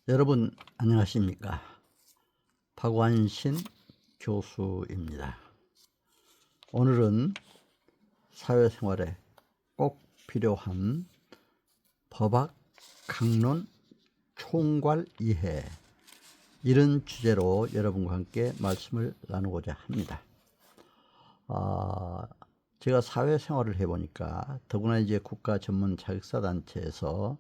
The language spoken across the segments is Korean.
여러분 안녕하십니까? 박완신 교수입니다. 오늘은 사회생활에 꼭 필요한 법학 강론 총괄 이해, 이런 주제로 여러분과 함께 말씀을 나누고자 합니다. 제가 사회생활을 해보니까 더구나 이제 국가 전문 자격사 단체에서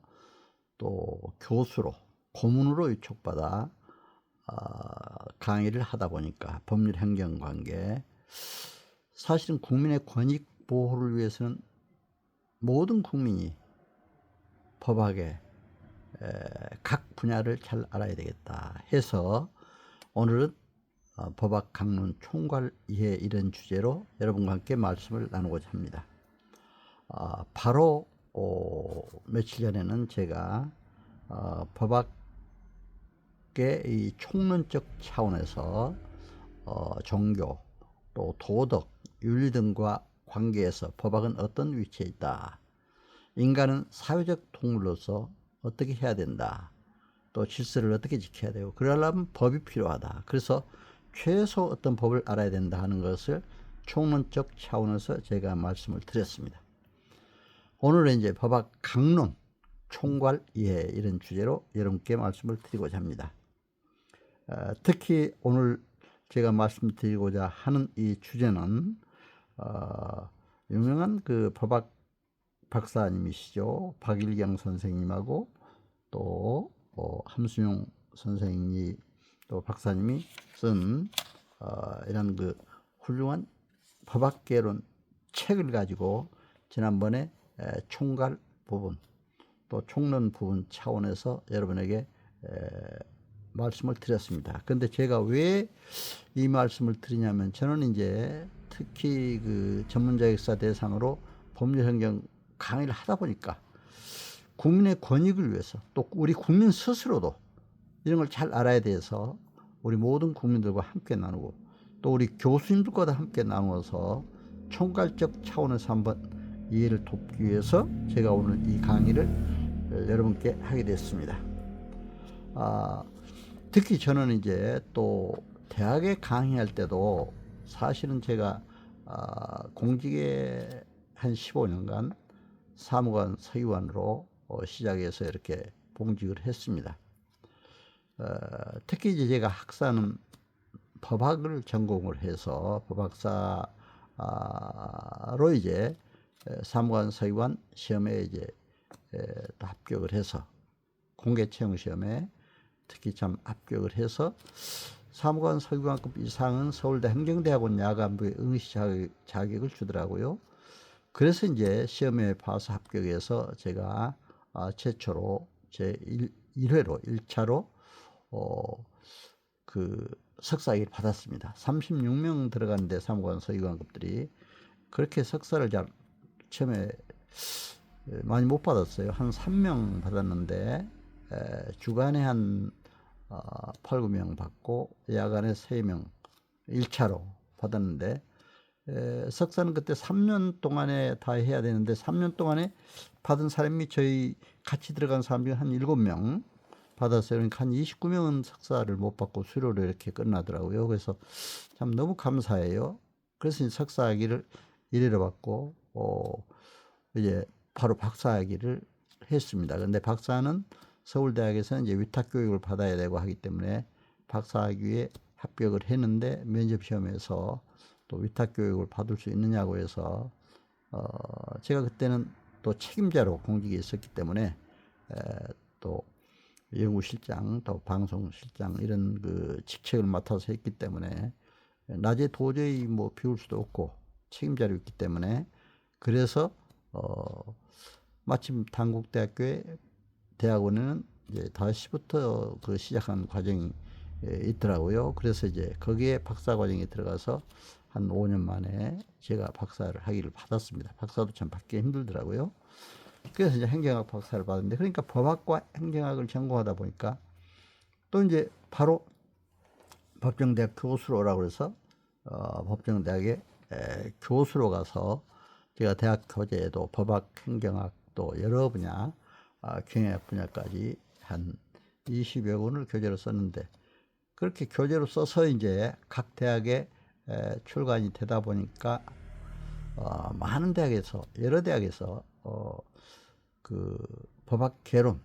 또 교수로 고문으로 위촉받아 강의를 하다 보니까 법률 행정 관계, 사실은 국민의 권익 보호를 위해서는 모든 국민이 법학의 각 분야를 잘 알아야 되겠다 해서 오늘은 법학 강론 총괄 이해, 이런 주제로 여러분과 함께 말씀을 나누고자 합니다. 바로 며칠 전에는 제가 법학의 이 총론적 차원에서 종교 또 도덕, 윤리 등과 관계에서 법학은 어떤 위치에 있다, 인간은 사회적 동물로서 어떻게 해야 된다, 또 질서를 어떻게 지켜야 되고, 그러려면 법이 필요하다, 그래서 최소 어떤 법을 알아야 된다 하는 것을 총론적 차원에서 제가 말씀을 드렸습니다. 오늘은 이제 법학 강론 총괄 이해, 이런 주제로 여러분께 말씀을 드리고자 합니다. 특히 오늘 제가 말씀드리고자 하는 이 주제는 유명한 그 법학 박사님이시죠. 박일경 선생님하고 또 함수용 선생님이 또 박사님이 쓴 이런 그 훌륭한 법학개론 책을 가지고 지난번에 총괄 부분 또 총론 부분 차원에서 여러분에게 말씀을 드렸습니다. 그런데 제가 왜 이 말씀을 드리냐면, 저는 이제 특히 그 전문자격사 대상으로 법률행정 강의를 하다 보니까 국민의 권익을 위해서, 또 우리 국민 스스로도 이런 걸 잘 알아야 돼서 우리 모든 국민들과 함께 나누고, 또 우리 교수님들과도 함께 나누어서 총괄적 차원에서 한번 이해를 돕기 위해서 제가 오늘 이 강의를 여러분께 하게 됐습니다. 특히 저는 이제 또 대학에 강의할 때도 사실은 제가 공직에 한 15년간 사무관 서기관으로 시작해서 이렇게 봉직을 했습니다. 특히 이제 제가 학사는 법학을 전공을 해서 법학사로 이제 사무관 서기관 시험에 이제 또 합격을 해서, 공개 채용 시험에 특히 참 합격을 해서 사무관 서기관급 이상은 서울대 행정대학원 야간부에 응시 자격을 주더라고요. 그래서 이제 시험에 봐서 합격해서 제가 최초로 제 1회로 1차로 그 석사학위를 받았습니다. 36명 들어가는데 사무관 서기관급들이 그렇게 석사를 잘 처음에 많이 못 받았어요. 한 3명 받았는데 주간에 한 8, 9명 받고 야간에 3명 1차로 받았는데, 석사는 그때 3년 동안에 다 해야 되는데 3년 동안에 받은 사람이 저희 같이 들어간 사람 중에 한 7명 받았어요. 그러니까 한 29명은 석사를 못 받고 수료로 이렇게 끝나더라고요. 그래서 참 너무 감사해요. 그래서 석사학위를 1회로 받고 이제 바로 박사학위를 했습니다. 근데 박사는 서울대학에서는 이제 위탁 교육을 받아야 되고 하기 때문에 박사학위에 합격을 했는데, 면접 시험에서 또 위탁 교육을 받을 수 있느냐고 해서 제가 그때는 또 책임자로 공직에 있었기 때문에 또 연구실장 또 방송실장 이런 그 직책을 맡아서 했기 때문에 낮에 도저히 뭐 비울 수도 없고 책임자로 있기 때문에, 그래서 마침 단국대학교에 대학원에는 이제 5시부터 그 시작한 과정이 있더라고요. 그래서 이제 거기에 박사 과정에 들어가서 한 5년 만에 제가 박사를 학위를 받았습니다. 박사도 참 받기 힘들더라고요. 그래서 이제 행정학 박사를 받았는데, 그러니까 법학과 행정학을 전공하다 보니까 또 이제 바로 법정대학 교수로 오라고 해서 법정대학에 교수로 가서 제가 대학 교재에도 법학, 행정학 또 여러 분야 경영학 분야까지 한 20여 권을 교재로 썼는데, 그렇게 교재로 써서 이제 각 대학에 출간이 되다 보니까 많은 대학에서, 여러 대학에서 그 법학 개론,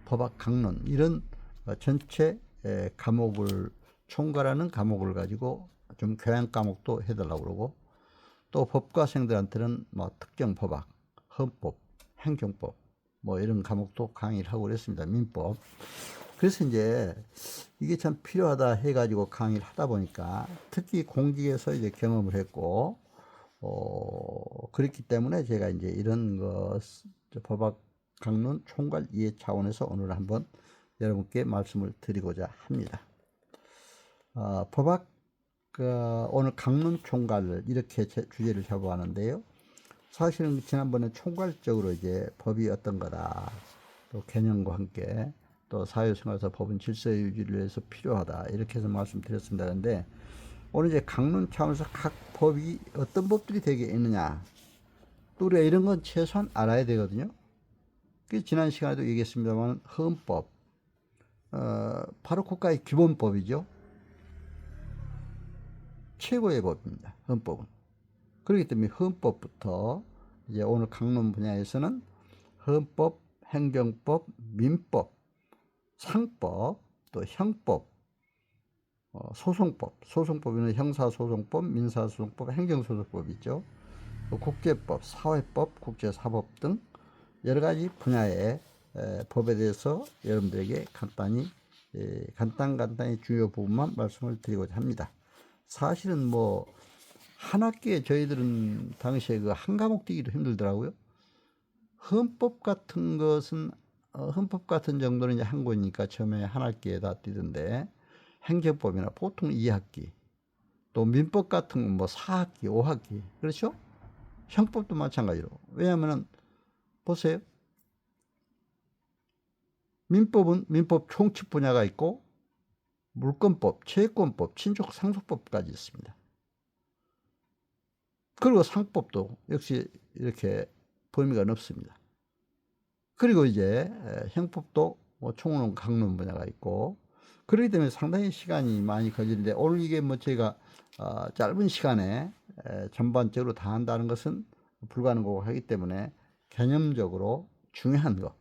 법학 강론 이런 전체 과목을 총괄하는 과목을 가지고 좀 교양 과목도 해달라고 그러고, 또 법과생들한테는 뭐 특정 법학, 헌법, 행정법 뭐 이런 과목도 강의를 하고 그랬습니다. 민법. 그래서 이제 이게 참 필요하다 해가지고 강의를 하다 보니까 특히 공직에서 이제 경험을 했고, 그렇기 때문에 제가 이제 이런 것 법학 강론 총괄 이해 차원에서 오늘 한번 여러분께 말씀을 드리고자 합니다. 법학 오늘 강론 총괄을 이렇게 주제를 잡아봤는데요. 사실은 지난번에 총괄적으로 이제 법이 어떤 거다, 또 개념과 함께 또 사회생활에서 법은 질서 유지를 위해서 필요하다 이렇게 해서 말씀드렸습니다. 그런데 오늘 이제 강론 차원에서 각 법이 어떤 법들이 되게 있느냐, 또 우리가 이런 건 최소한 알아야 되거든요. 그 지난 시간에도 얘기했습니다만 헌법, 바로 국가의 기본법이죠. 최고의 법입니다. 헌법은. 그렇기 때문에 헌법부터 이제 오늘 강론 분야에서는 헌법, 행정법, 민법, 상법, 또 형법, 소송법, 소송법에는 형사소송법, 민사소송법, 행정소송법이 있죠. 또 국제법, 사회법, 국제사법 등 여러 가지 분야의 법에 대해서 여러분들에게 간단히 주요 부분만 말씀을 드리고자 합니다. 사실은 뭐 한 학기에 저희들은 당시에 그 한 과목 뛰기도 힘들더라고요. 헌법 같은 것은 헌법 같은 정도는 이제 한 권이니까 처음에 한 학기에 다 뛰던데, 행정법이나 보통 2학기, 또 민법 같은 건 뭐 4학기, 5학기, 그렇죠? 형법도 마찬가지로. 왜냐하면은 보세요. 민법은 민법 총칙 분야가 있고, 물권법, 채권법, 친족 상속법까지 있습니다. 그리고 상법도 역시 이렇게 범위가 넓습니다. 그리고 이제 형법도 뭐 총론, 강론 분야가 있고, 그렇기 때문에 상당히 시간이 많이 걸리는데, 오늘 이게 뭐 저희가 짧은 시간에 전반적으로 다 한다는 것은 불가능하고 하기 때문에 개념적으로 중요한 거,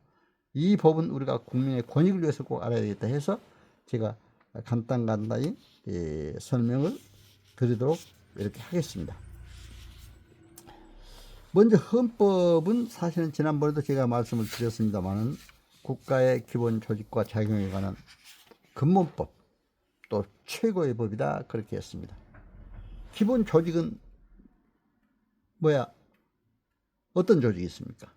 이 법은 우리가 국민의 권익을 위해서 꼭 알아야 되겠다 해서 제가 간단히 설명을 드리도록 이렇게 하겠습니다. 먼저 헌법은 사실은 지난번에도 제가 말씀을 드렸습니다만은 국가의 기본 조직과 작용에 관한 근본법, 또 최고의 법이다 그렇게 했습니다. 기본 조직은 뭐야? 어떤 조직이 있습니까?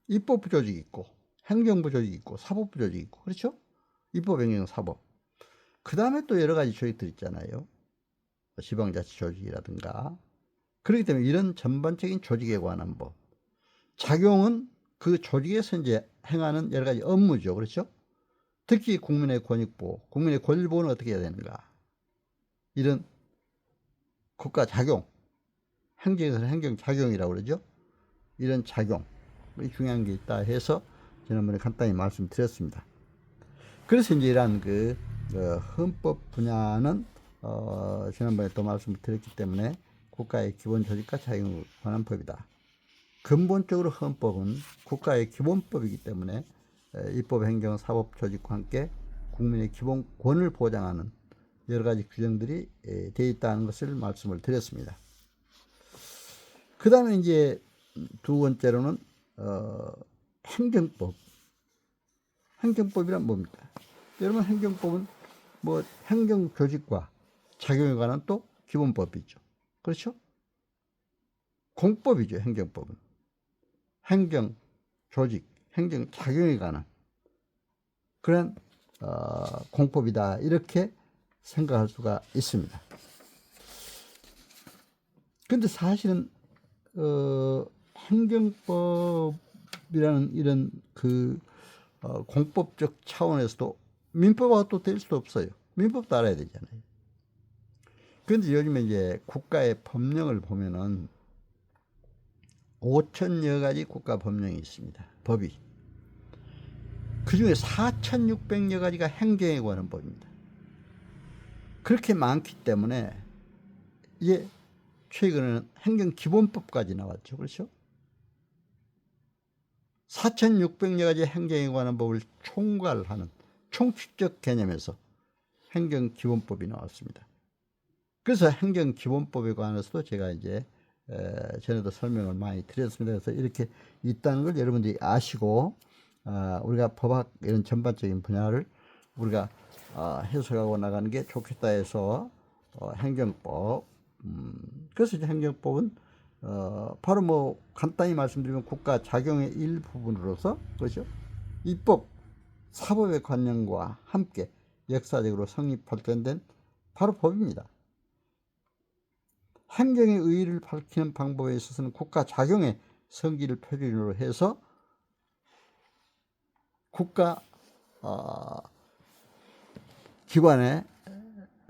입법부 조직이 있고, 행정부 조직이 있고, 사법부 조직이 있고, 그렇죠? 입법, 행정, 사법. 그 다음에 또 여러 가지 조직들 있잖아요. 지방자치 조직이라든가. 그렇기 때문에 이런 전반적인 조직에 관한 법, 작용은 그 조직에서 이제 행하는 여러 가지 업무죠. 그렇죠? 특히 국민의 권익보호, 국민의 권리보호는 어떻게 해야 되는가? 이런 국가 작용, 행정에서는 행정작용이라고 그러죠. 이런 작용이 중요한 게 있다 해서 지난번에 간단히 말씀드렸습니다. 그래서 이제 이러한 헌법 분야는 지난번에 또 말씀을 드렸기 때문에 국가의 기본 조직과 작용에 관한 법이다. 근본적으로 헌법은 국가의 기본법이기 때문에 입법, 행정, 사법 조직과 함께 국민의 기본권을 보장하는 여러 가지 규정들이 되어 있다는 것을 말씀을 드렸습니다. 그 다음에 이제 두 번째로는 행정법. 행정법이란 뭡니까? 여러분, 행정법은 뭐 행정 조직과 작용에 관한 또 기본법이죠. 그렇죠? 공법이죠. 행정법은 행정 조직, 행정 작용에 관한 그런 공법이다 이렇게 생각할 수가 있습니다. 근데 사실은 행정법이라는 이런 공법적 차원에서도 민법하고 또 될 수도 없어요. 민법도 알아야 되잖아요. 그런데 요즘에 이제 국가의 법령을 보면은 5천여 가지 국가 법령이 있습니다. 법이. 그 중에 4,600여 가지가 행정에 관한 법입니다. 그렇게 많기 때문에 이제 최근에는 행정기본법까지 나왔죠. 그렇죠? 4,600여 가지 행정에 관한 법을 총괄하는 총칙적 개념에서 행정기본법이 나왔습니다. 그래서 행정기본법에 관해서도 제가 이제 전에도 설명을 많이 드렸습니다. 그래서 이렇게 있다는 걸 여러분들이 아시고 우리가 법학 이런 전반적인 분야를 우리가 해석하고 나가는 게 좋겠다 해서 행정법 그래서 이제 행정법은 바로 뭐 간단히 말씀드리면 국가 작용의 일부분으로서 그렇죠? 입법, 사법의 관념과 함께 역사적으로 성립 발전된 바로 법입니다. 행정의 의의를 밝히는 방법에 있어서는 국가 작용의 성질을 표준으로 해서 국가 기관의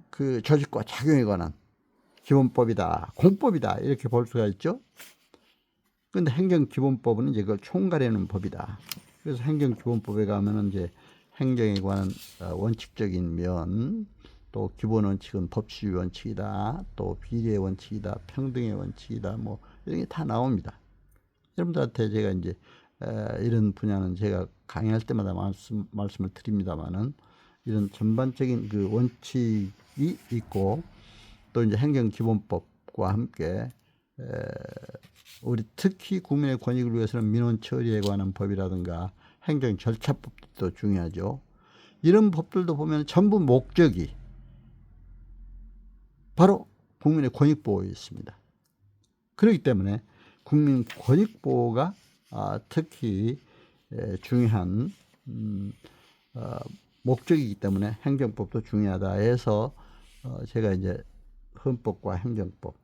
그 조직과 작용에 관한 기본법이다, 공법이다 이렇게 볼 수가 있죠. 그런데 행정기본법은 이제 그걸 총괄하는 법이다. 그래서 행정기본법에 가면은 이제 행정에 관한 원칙적인 면, 또 기본 원칙은 법치주의 원칙이다, 또 비례의 원칙이다, 평등의 원칙이다, 뭐 이런 게 다 나옵니다. 여러분들한테 제가 이제 이런 분야는 제가 강의할 때마다 말씀을 드립니다만은 이런 전반적인 그 원칙이 있고 또 이제 행정기본법과 함께 우리 특히 국민의 권익을 위해서는 민원 처리에 관한 법이라든가 행정 절차법도 중요하죠. 이런 법들도 보면 전부 목적이 바로 국민의 권익 보호에 있습니다. 그렇기 때문에 국민 권익 보호가 특히 중요한 목적이기 때문에 행정법도 중요하다 해서 제가 이제 헌법과 행정법,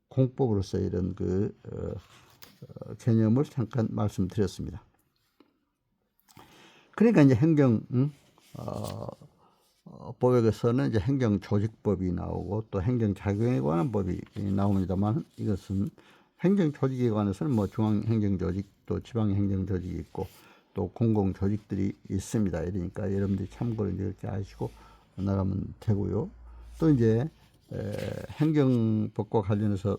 공법으로서 이런 그 개념을 잠깐 말씀드렸습니다. 그러니까 이제 법에서는 이제 행정조직법이 나오고 또 행정작용에 관한 법이 나옵니다만 이것은 행정조직에 관해서는 뭐 중앙행정조직 또 지방행정조직이 있고 또 공공조직들이 있습니다. 이러니까 여러분들이 참고로 이렇게 아시고 나가면 되고요. 또 이제 행정법과 관련해서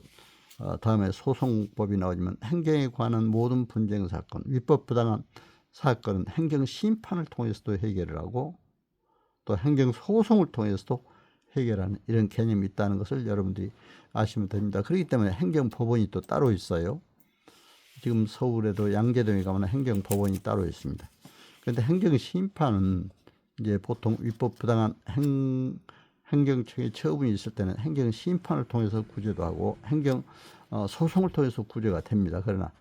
다음에 소송법이 나오지만 행정에 관한 모든 분쟁 사건, 위법 부당한 사건은 행정심판을 통해서도 해결을 하고 또 행정소송을 통해서도 해결하는 이런 개념이 있다는 것을 여러분들이 아시면 됩니다. 그렇기 때문에 행정법원이 또 따로 있어요. 지금 서울에도 양재동에 가면 행정법원이 따로 있습니다. 그런데 행정심판은 이제 보통 위법 부당한 행정청의 처분이 있을 때는 행정심판을 통해서 구제도 하고 행정소송을 통해서 구제가 됩니다. 그러나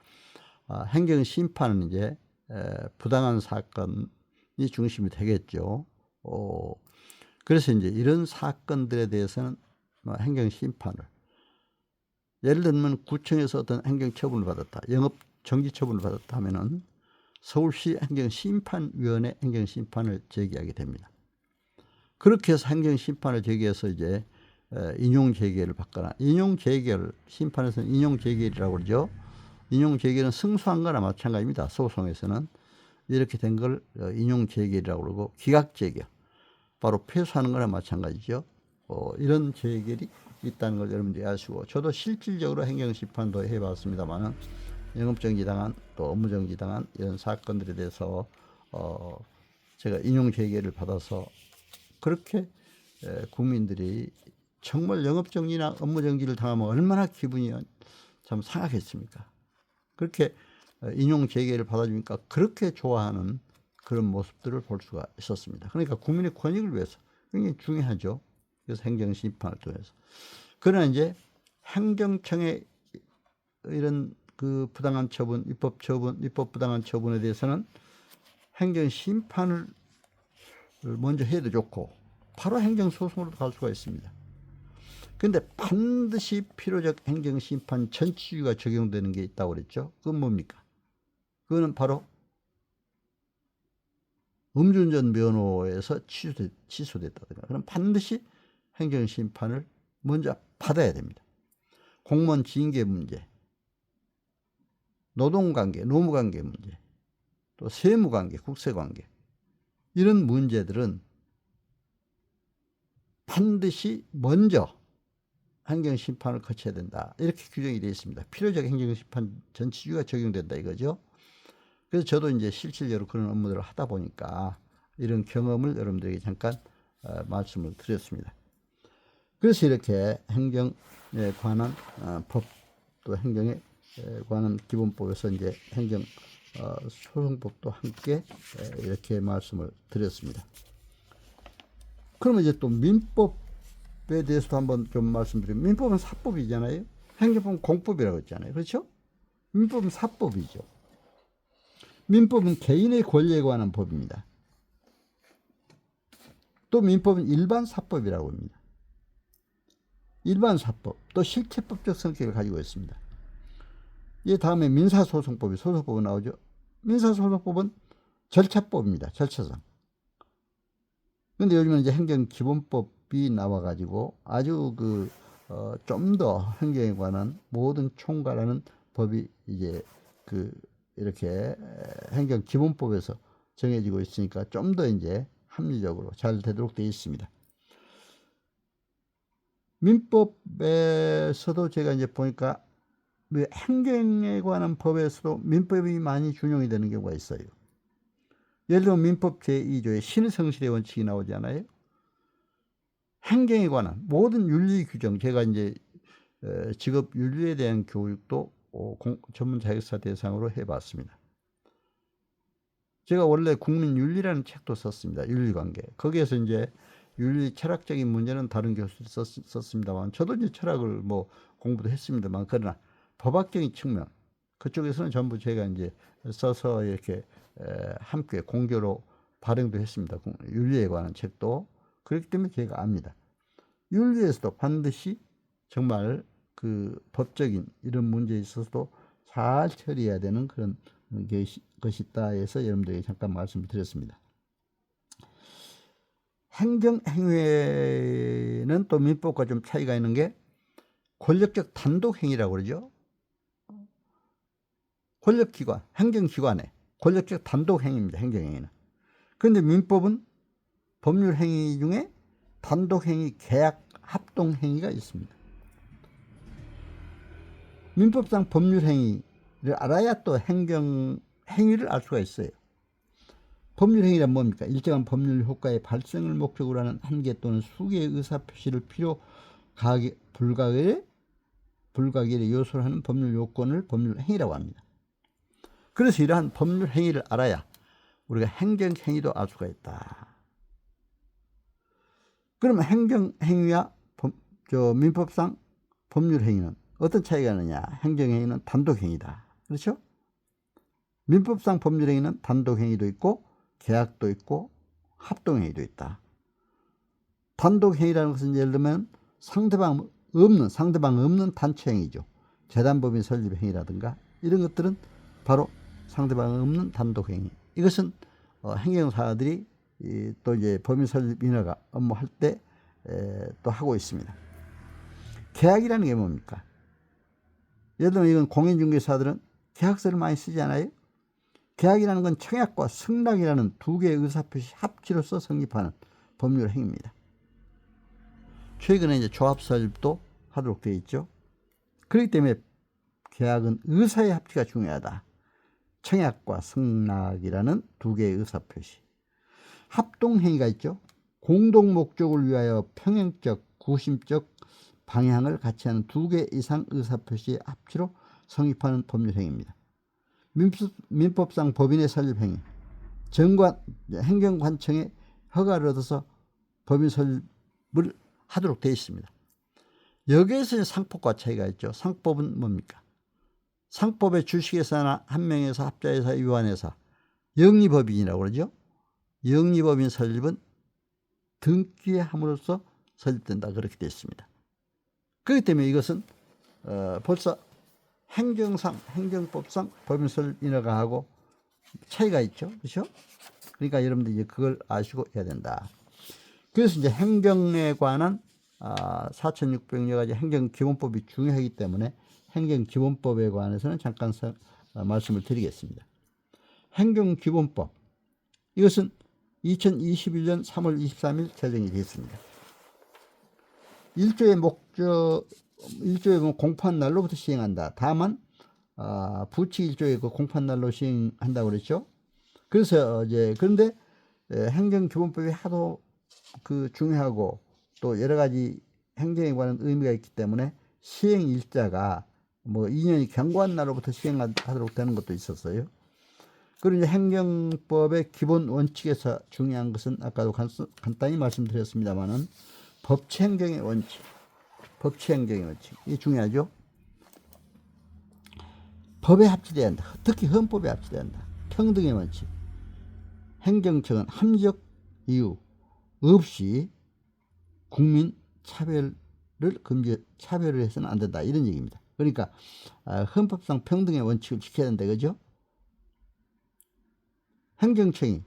행정심판은 이제 부당한 사건이 중심이 되겠죠. 그래서 이제 이런 사건들에 대해서는 행정심판을 예를 들면 구청에서 어떤 행정처분을 받았다, 영업정지처분을 받았다 하면은 서울시 행정심판위원회 행정심판을 제기하게 됩니다. 그렇게 해서 행정심판을 제기해서 이제 인용재결을 받거나 인용재결, 심판에서는 인용재결이라고 그러죠. 인용재결은 승소한 거나 마찬가지입니다. 소송에서는 이렇게 된 걸 인용재결이라고 그러고 기각재결, 바로 패소하는 거나 마찬가지죠. 이런 재결이 있다는 걸 여러분들이 아시고 저도 실질적으로 행정심판도 해봤습니다만은 영업정지당한 또 업무정지당한 이런 사건들에 대해서 제가 인용재결을 받아서 그렇게 국민들이 정말 영업정지나 업무정지를 당하면 얼마나 기분이 참 상하겠습니까? 그렇게 인용재결을 받아주니까 그렇게 좋아하는 그런 모습들을 볼 수가 있었습니다. 그러니까 국민의 권익을 위해서 굉장히 중요하죠. 그래서 행정심판을 통해서. 그러나 이제 행정청의 이런 그 부당한 처분, 위법 부당한 처분에 대해서는 행정심판을 먼저 해도 좋고 바로 행정소송으로도 갈 수가 있습니다. 그런데 반드시 필요적 행정심판 전치주의가 적용되는 게 있다고 그랬죠. 그건 뭡니까? 그거는 바로 음주운전 면허에서 취소됐다든가. 그럼 반드시 행정심판을 먼저 받아야 됩니다. 공무원 징계 문제, 노동관계, 노무관계 문제, 또 세무관계, 국세관계 이런 문제들은 반드시 먼저 행정심판을 거쳐야 된다. 이렇게 규정이 되어 있습니다. 필요적 행정심판 전치주의가 적용된다 이거죠. 그래서 저도 이제 실질적으로 그런 업무들을 하다 보니까 이런 경험을 여러분들에게 잠깐 말씀을 드렸습니다. 그래서 이렇게 행정에 관한 법, 또 행정에 관한 기본법에서 이제 행정 소송법도 함께 이렇게 말씀을 드렸습니다. 그러면 이제 또 민법에 대해서도 한번 좀 말씀드리면, 민법은 사법이잖아요. 행정법은 공법이라고 했잖아요. 그렇죠? 민법은 사법이죠. 민법은 개인의 권리에 관한 법입니다. 또 민법은 일반 사법이라고 합니다. 일반 사법, 또 실체법적 성격을 가지고 있습니다. 이 다음에 민사소송법이 소송법은 나오죠. 민사소송법은 절차법입니다. 절차상. 근데 요즘은 이제 행정기본법이 나와가지고 아주 좀 더 행정에 관한 모든 총괄하는 법이 이제 이렇게 행정기본법에서 정해지고 있으니까 좀 더 이제 합리적으로 잘 되도록 되어 있습니다. 민법에서도 제가 이제 보니까 행정에 관한 법에서도 민법이 많이 준용이 되는 경우가 있어요. 예를 들면 민법 제2조에 신성실의 원칙이 나오잖아요. 행정에 관한 모든 윤리 규정, 제가 이제 직업 윤리에 대한 교육도 전문 자격사 대상으로 해봤습니다. 제가 원래 국민윤리라는 책도 썼습니다. 윤리관계. 거기에서 이제 윤리 철학적인 문제는 다른 교수들이 썼습니다만, 저도 이제 철학을 공부도 했습니다만, 그러나 법학적인 측면, 그쪽에서는 전부 제가 이제 써서 이렇게 함께 공교로 발행도 했습니다. 윤리에 관한 책도. 그렇기 때문에 제가 압니다. 윤리에서도 반드시 정말 법적인 이런 문제에 있어서도 잘 처리해야 되는 그런 것이 있다 해서 여러분들에게 잠깐 말씀을 드렸습니다. 행정행위에는 또 민법과 좀 차이가 있는 게 권력적 단독행위라고 그러죠. 권력기관, 행정기관의 권력적 단독행위입니다. 행정행위는. 그런데 민법은 법률행위 중에 단독행위, 계약, 합동행위가 있습니다. 민법상 법률행위를 알아야 또 행정행위를 알 수가 있어요. 법률행위란 뭡니까? 일정한 법률 효과의 발생을 목적으로 하는 한 개 또는 수개의 의사표시를 불가결의 요소로 하는 법률 요건을 법률행위라고 합니다. 그래서 이러한 법률행위를 알아야 우리가 행정행위도 알 수가 있다. 그러면 행정행위와 민법상 법률행위는 어떤 차이가 있느냐? 행정행위는 단독행위다. 그렇죠? 민법상 법률행위는 단독행위도 있고 계약도 있고 합동행위도 있다. 단독행위라는 것은 예를 들면 상대방 없는 단체행위죠. 재단법인 설립행위라든가 이런 것들은 바로 상대방 없는 단독행위. 이것은 행정사들이 또 이제 법인 설립 인허가 업무할 때 또 하고 있습니다. 계약이라는 게 뭡니까? 예를 들면 이건 공인중개사들은 계약서를 많이 쓰지 않아요? 계약이라는 건 청약과 승낙이라는 두 개의 의사표시 합치로서 성립하는 법률 행위입니다. 최근에 이제 조합 설립도 하도록 되어 있죠. 그렇기 때문에 계약은 의사의 합치가 중요하다. 청약과 승낙이라는 두 개의 의사표시. 합동행위가 있죠. 공동 목적을 위하여 평행적, 구심적 방향을 같이 하는 두 개 이상 의사표시의 합치로 성립하는 법률행위입니다. 민법상 법인의 설립행위, 행정관청의 허가를 얻어서 법인 설립을 하도록 되어 있습니다. 여기에서 상법과 차이가 있죠. 상법은 뭡니까? 상법의 주식회사나 한명회사, 합자회사, 유한회사, 영리법인이라고 그러죠. 영리법인 설립은 등기에 함으로써 설립된다. 그렇게 되어 있습니다. 그렇기 때문에 이것은 벌써 행정법상 법인 설립 인허가 하고 차이가 있죠. 그렇죠? 그러니까 여러분들 이제 그걸 아시고 해야 된다. 그래서 이제 행정에 관한 4,600여 가지 행정기본법이 중요하기 때문에 행정기본법에 관해서는 잠깐 말씀을 드리겠습니다. 행정기본법, 이것은 2021년 3월 23일 제정이 되었습니다. 1조의 목적, 1조의 공포한 날로부터 시행한다. 다만 부칙 1조의 그 공포한 날로 시행한다고 그랬죠. 그래서 이제 그런데 행정기본법이 하도 그 중요하고 또 여러 가지 행정에 관한 의미가 있기 때문에 시행 일자가 뭐 2년이 경과한 날로부터 시행하도록 되는 것도 있었어요. 그리고 이제 행정법의 기본 원칙에서 중요한 것은 아까도 간단히 말씀드렸습니다만은 법치행정의 원칙, 법치행정의 원칙 이 중요하죠. 법에 합치돼야 한다. 특히 헌법에 합치돼야 한다. 평등의 원칙. 행정청은 합리적 이유 없이 국민 차별을 차별을 해서는 안 된다. 이런 얘기입니다. 그러니까 헌법상 평등의 원칙을 지켜야 된다. 그죠? 행정청이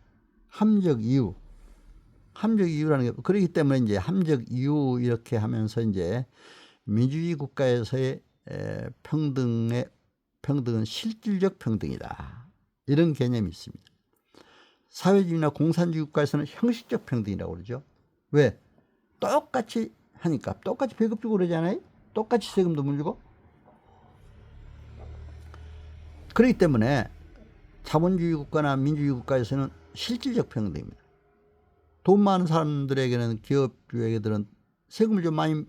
합리적 이유라는 게 그렇기 때문에 이제 합리적 이유 이렇게 하면서 이제 민주주의 국가에서의 평등은 실질적 평등이다. 이런 개념이 있습니다. 사회주의나 공산주의 국가에서는 형식적 평등이라고 그러죠. 왜? 똑같이 하니까 똑같이 배급 주고 그러잖아요. 똑같이 세금도 물리고. 그렇기 때문에 자본주의 국가나 민주주의 국가에서는 실질적 평등입니다. 돈 많은 사람들에게는 기업주에게들은 세금을 좀 많이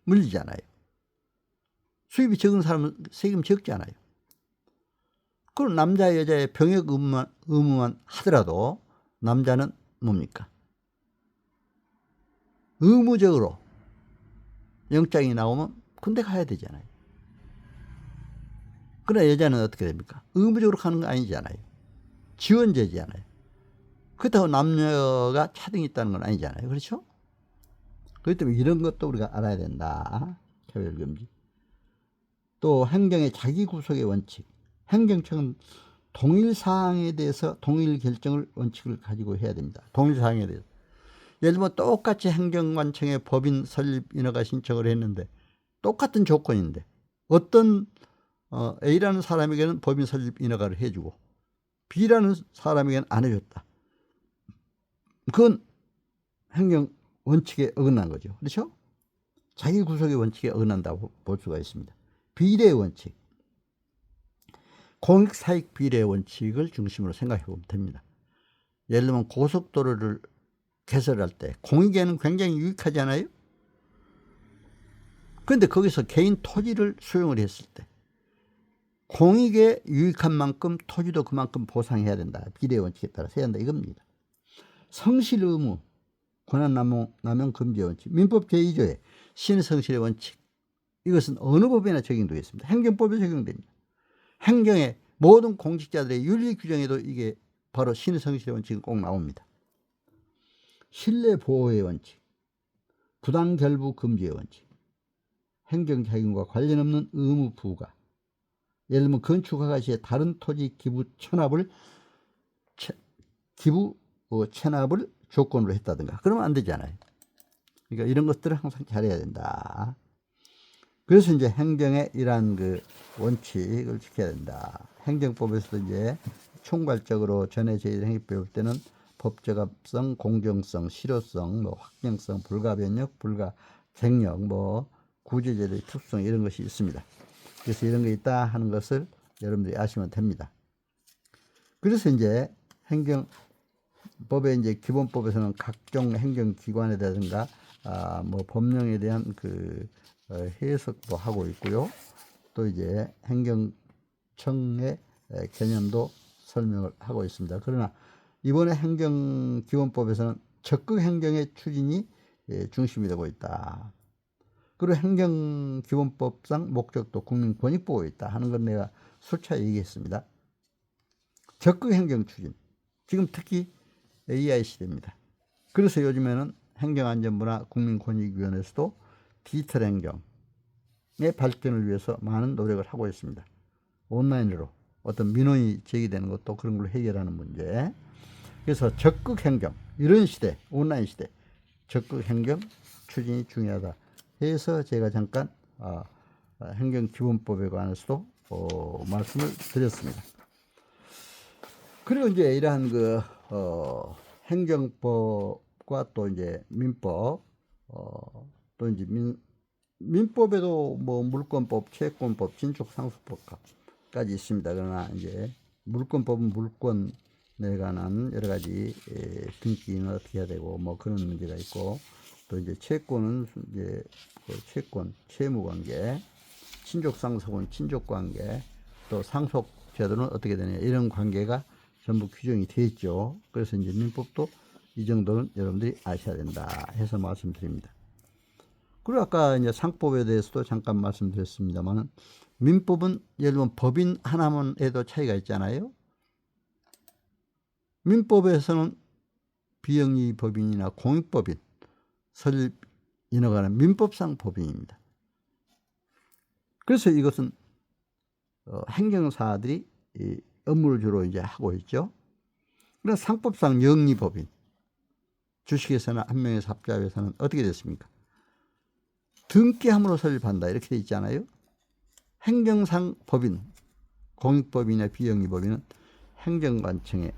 물리잖아요. 수입이 적은 사람은 세금 적지 않아요. 그럼 남자 여자의 병역 의무만 하더라도 남자는 뭡니까? 의무적으로 영장이 나오면 군대 가야 되잖아요. 그러나 여자는 어떻게 됩니까? 의무적으로 가는 거 아니잖아요. 지원제잖아요. 그렇다고 남녀가 차등이 있다는 건 아니잖아요. 그렇죠? 그렇기 때문에 이런 것도 우리가 알아야 된다. 차별금지. 또 행정의 자기구속의 원칙. 행정청은 동일사항에 대해서 동일 결정을 원칙을 가지고 해야 됩니다. 동일사항에 대해서. 예를 들면 똑같이 행정관청에 법인 설립 인허가 신청을 했는데 똑같은 조건인데 어떤 A라는 사람에게는 법인 설립 인허가를 해주고 B라는 사람에게는 안 해줬다. 그건 행정 원칙에 어긋난 거죠. 그렇죠? 자기 구속의 원칙에 어긋난다고 볼 수가 있습니다. 비례의 원칙. 공익사익 비례의 원칙을 중심으로 생각해 보면 됩니다. 예를 들면 고속도로를 개설할 때 공익에는 굉장히 유익하지 않아요? 그런데 거기서 개인 토지를 수용을 했을 때 공익에 유익한 만큼 토지도 그만큼 보상해야 된다. 비례의 원칙에 따라서 해야 한다. 이겁니다. 성실 의무, 권한남용 금지의 원칙, 민법 제2조의 신성실의 원칙. 이것은 어느 법에나 적용되겠습니다. 행정법에 적용됩니다. 행정의 모든 공직자들의 윤리 규정에도 이게 바로 신성실의 원칙은 꼭 나옵니다. 신뢰보호의 원칙, 부당결부 금지의 원칙, 행정자금과 관련 없는 의무 부과, 예를 들면 건축허가 시에 다른 토지 기부 체납을 조건으로 했다든가 그러면 안 되잖아요. 그러니까 이런 것들을 항상 잘해야 된다. 그래서 이제 행정의 이러한 그 원칙을 지켜야 된다. 행정법에서도 이제 총괄적으로 전에 저희들 행위 배울 때는 법적합성, 공정성, 실효성, 뭐 확정성, 불가변력, 불가쟁력, 뭐 구제제도의 특수성 이런 것이 있습니다. 그래서 이런 게 있다 하는 것을 여러분들이 아시면 됩니다. 그래서 이제 행정법의 이제 기본법에서는 각종 행정기관에다든가 뭐 법령에 대한 그 해석도 하고 있고요. 또 이제 행정청의 개념도 설명을 하고 있습니다. 그러나 이번에 행정기본법에서는 적극 행정의 추진이 중심이 되고 있다. 그리고 행정기본법상 목적도 국민 권익 보호에 있다 하는 건 내가 수차 얘기했습니다. 적극 행정 추진. 지금 특히 AI 시대입니다. 그래서 요즘에는 행정안전부나 국민권익위원회에서도 디지털 행정의 발전을 위해서 많은 노력을 하고 있습니다. 온라인으로 어떤 민원이 제기되는 것도 그런 걸 해결하는 문제. 그래서 적극 행정, 이런 시대, 온라인 시대, 적극 행정 추진이 중요하다 해서 제가 잠깐 행정기본법에 관해서도 말씀을 드렸습니다. 그리고 이제 이러한 그 행정법과 또 이제 민법, 또 이제 민법에도 뭐 물권법, 채권법, 진족상수법까지 있습니다. 그러나 이제 물권법은 물권에 관한 여러 가지 등기는 어떻게 해야 되고 뭐 그런 문제가 있고, 또 이제 채권은 이제 그 채권, 채무관계, 친족상속은 친족관계, 또 상속제도는 어떻게 되느냐, 이런 관계가 전부 규정이 되어 있죠. 그래서 이제 민법도 이 정도는 여러분들이 아셔야 된다 해서 말씀드립니다. 그리고 아까 이제 상법에 대해서도 잠깐 말씀드렸습니다만, 민법은 예를 들면 법인 하나만에도 차이가 있잖아요. 민법에서는 비영리 법인이나 공익법인, 설립 인허가는 민법상 법인입니다. 그래서 이것은 행정사들이 이 업무를 주로 이제 하고 있죠. 그러나 상법상 영리법인, 주식회사나 한 명의 합자회사는 어떻게 됐습니까? 등기함으로 설립한다 이렇게 돼 있잖아요. 행정상 법인, 공익법인이나 비영리법인은 행정관청에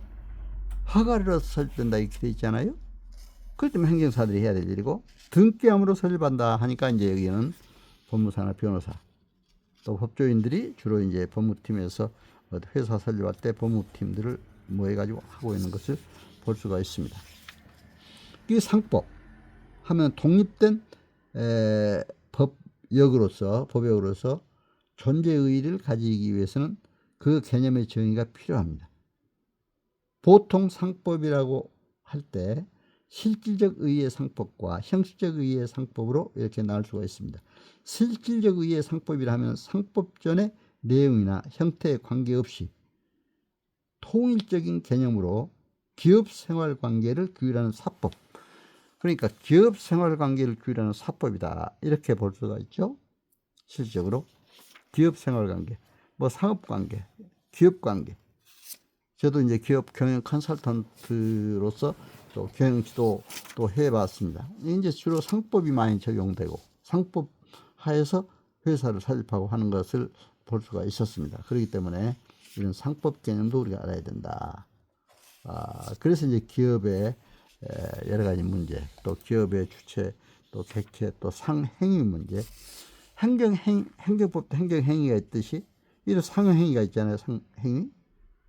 허가를 얻어서 설립된다 이렇게 돼 있잖아요. 그렇기 때문에 행정사들이 해야 될 일이고, 등기함으로 설립한다 하니까 이제 여기는 법무사나 변호사, 또 법조인들이 주로 이제 법무팀에서 회사 설립할 때 법무팀들을 모여가지고 하고 있는 것을 볼 수가 있습니다. 이 상법 하면 독립된 법역으로서 존재의의를 가지기 위해서는 그 개념의 정의가 필요합니다. 보통 상법이라고 할 때 실질적 의의의 상법과 형식적 의의의 상법으로 이렇게 나눌 수가 있습니다. 실질적 의의의 상법이라 하면 상법전의 내용이나 형태에 관계없이 통일적인 개념으로 기업생활관계를 규율하는 사법, 그러니까 기업생활관계를 규율하는 사법이다 이렇게 볼 수가 있죠. 실질적으로 기업생활관계, 뭐 상업관계, 기업관계. 저도 이제 기업 경영 컨설턴트로서 또 경영 지도 또 해봤습니다. 이제 주로 상법이 많이 적용되고 상법 하에서 회사를 설립하고 하는 것을 볼 수가 있었습니다. 그렇기 때문에 이런 상법 개념도 우리가 알아야 된다. 그래서 이제 기업의 여러 가지 문제, 또 기업의 주체, 또 객체, 또 상행위 문제, 행정법도 행정행위가 있듯이 이런 상행위가 있잖아요. 상행위.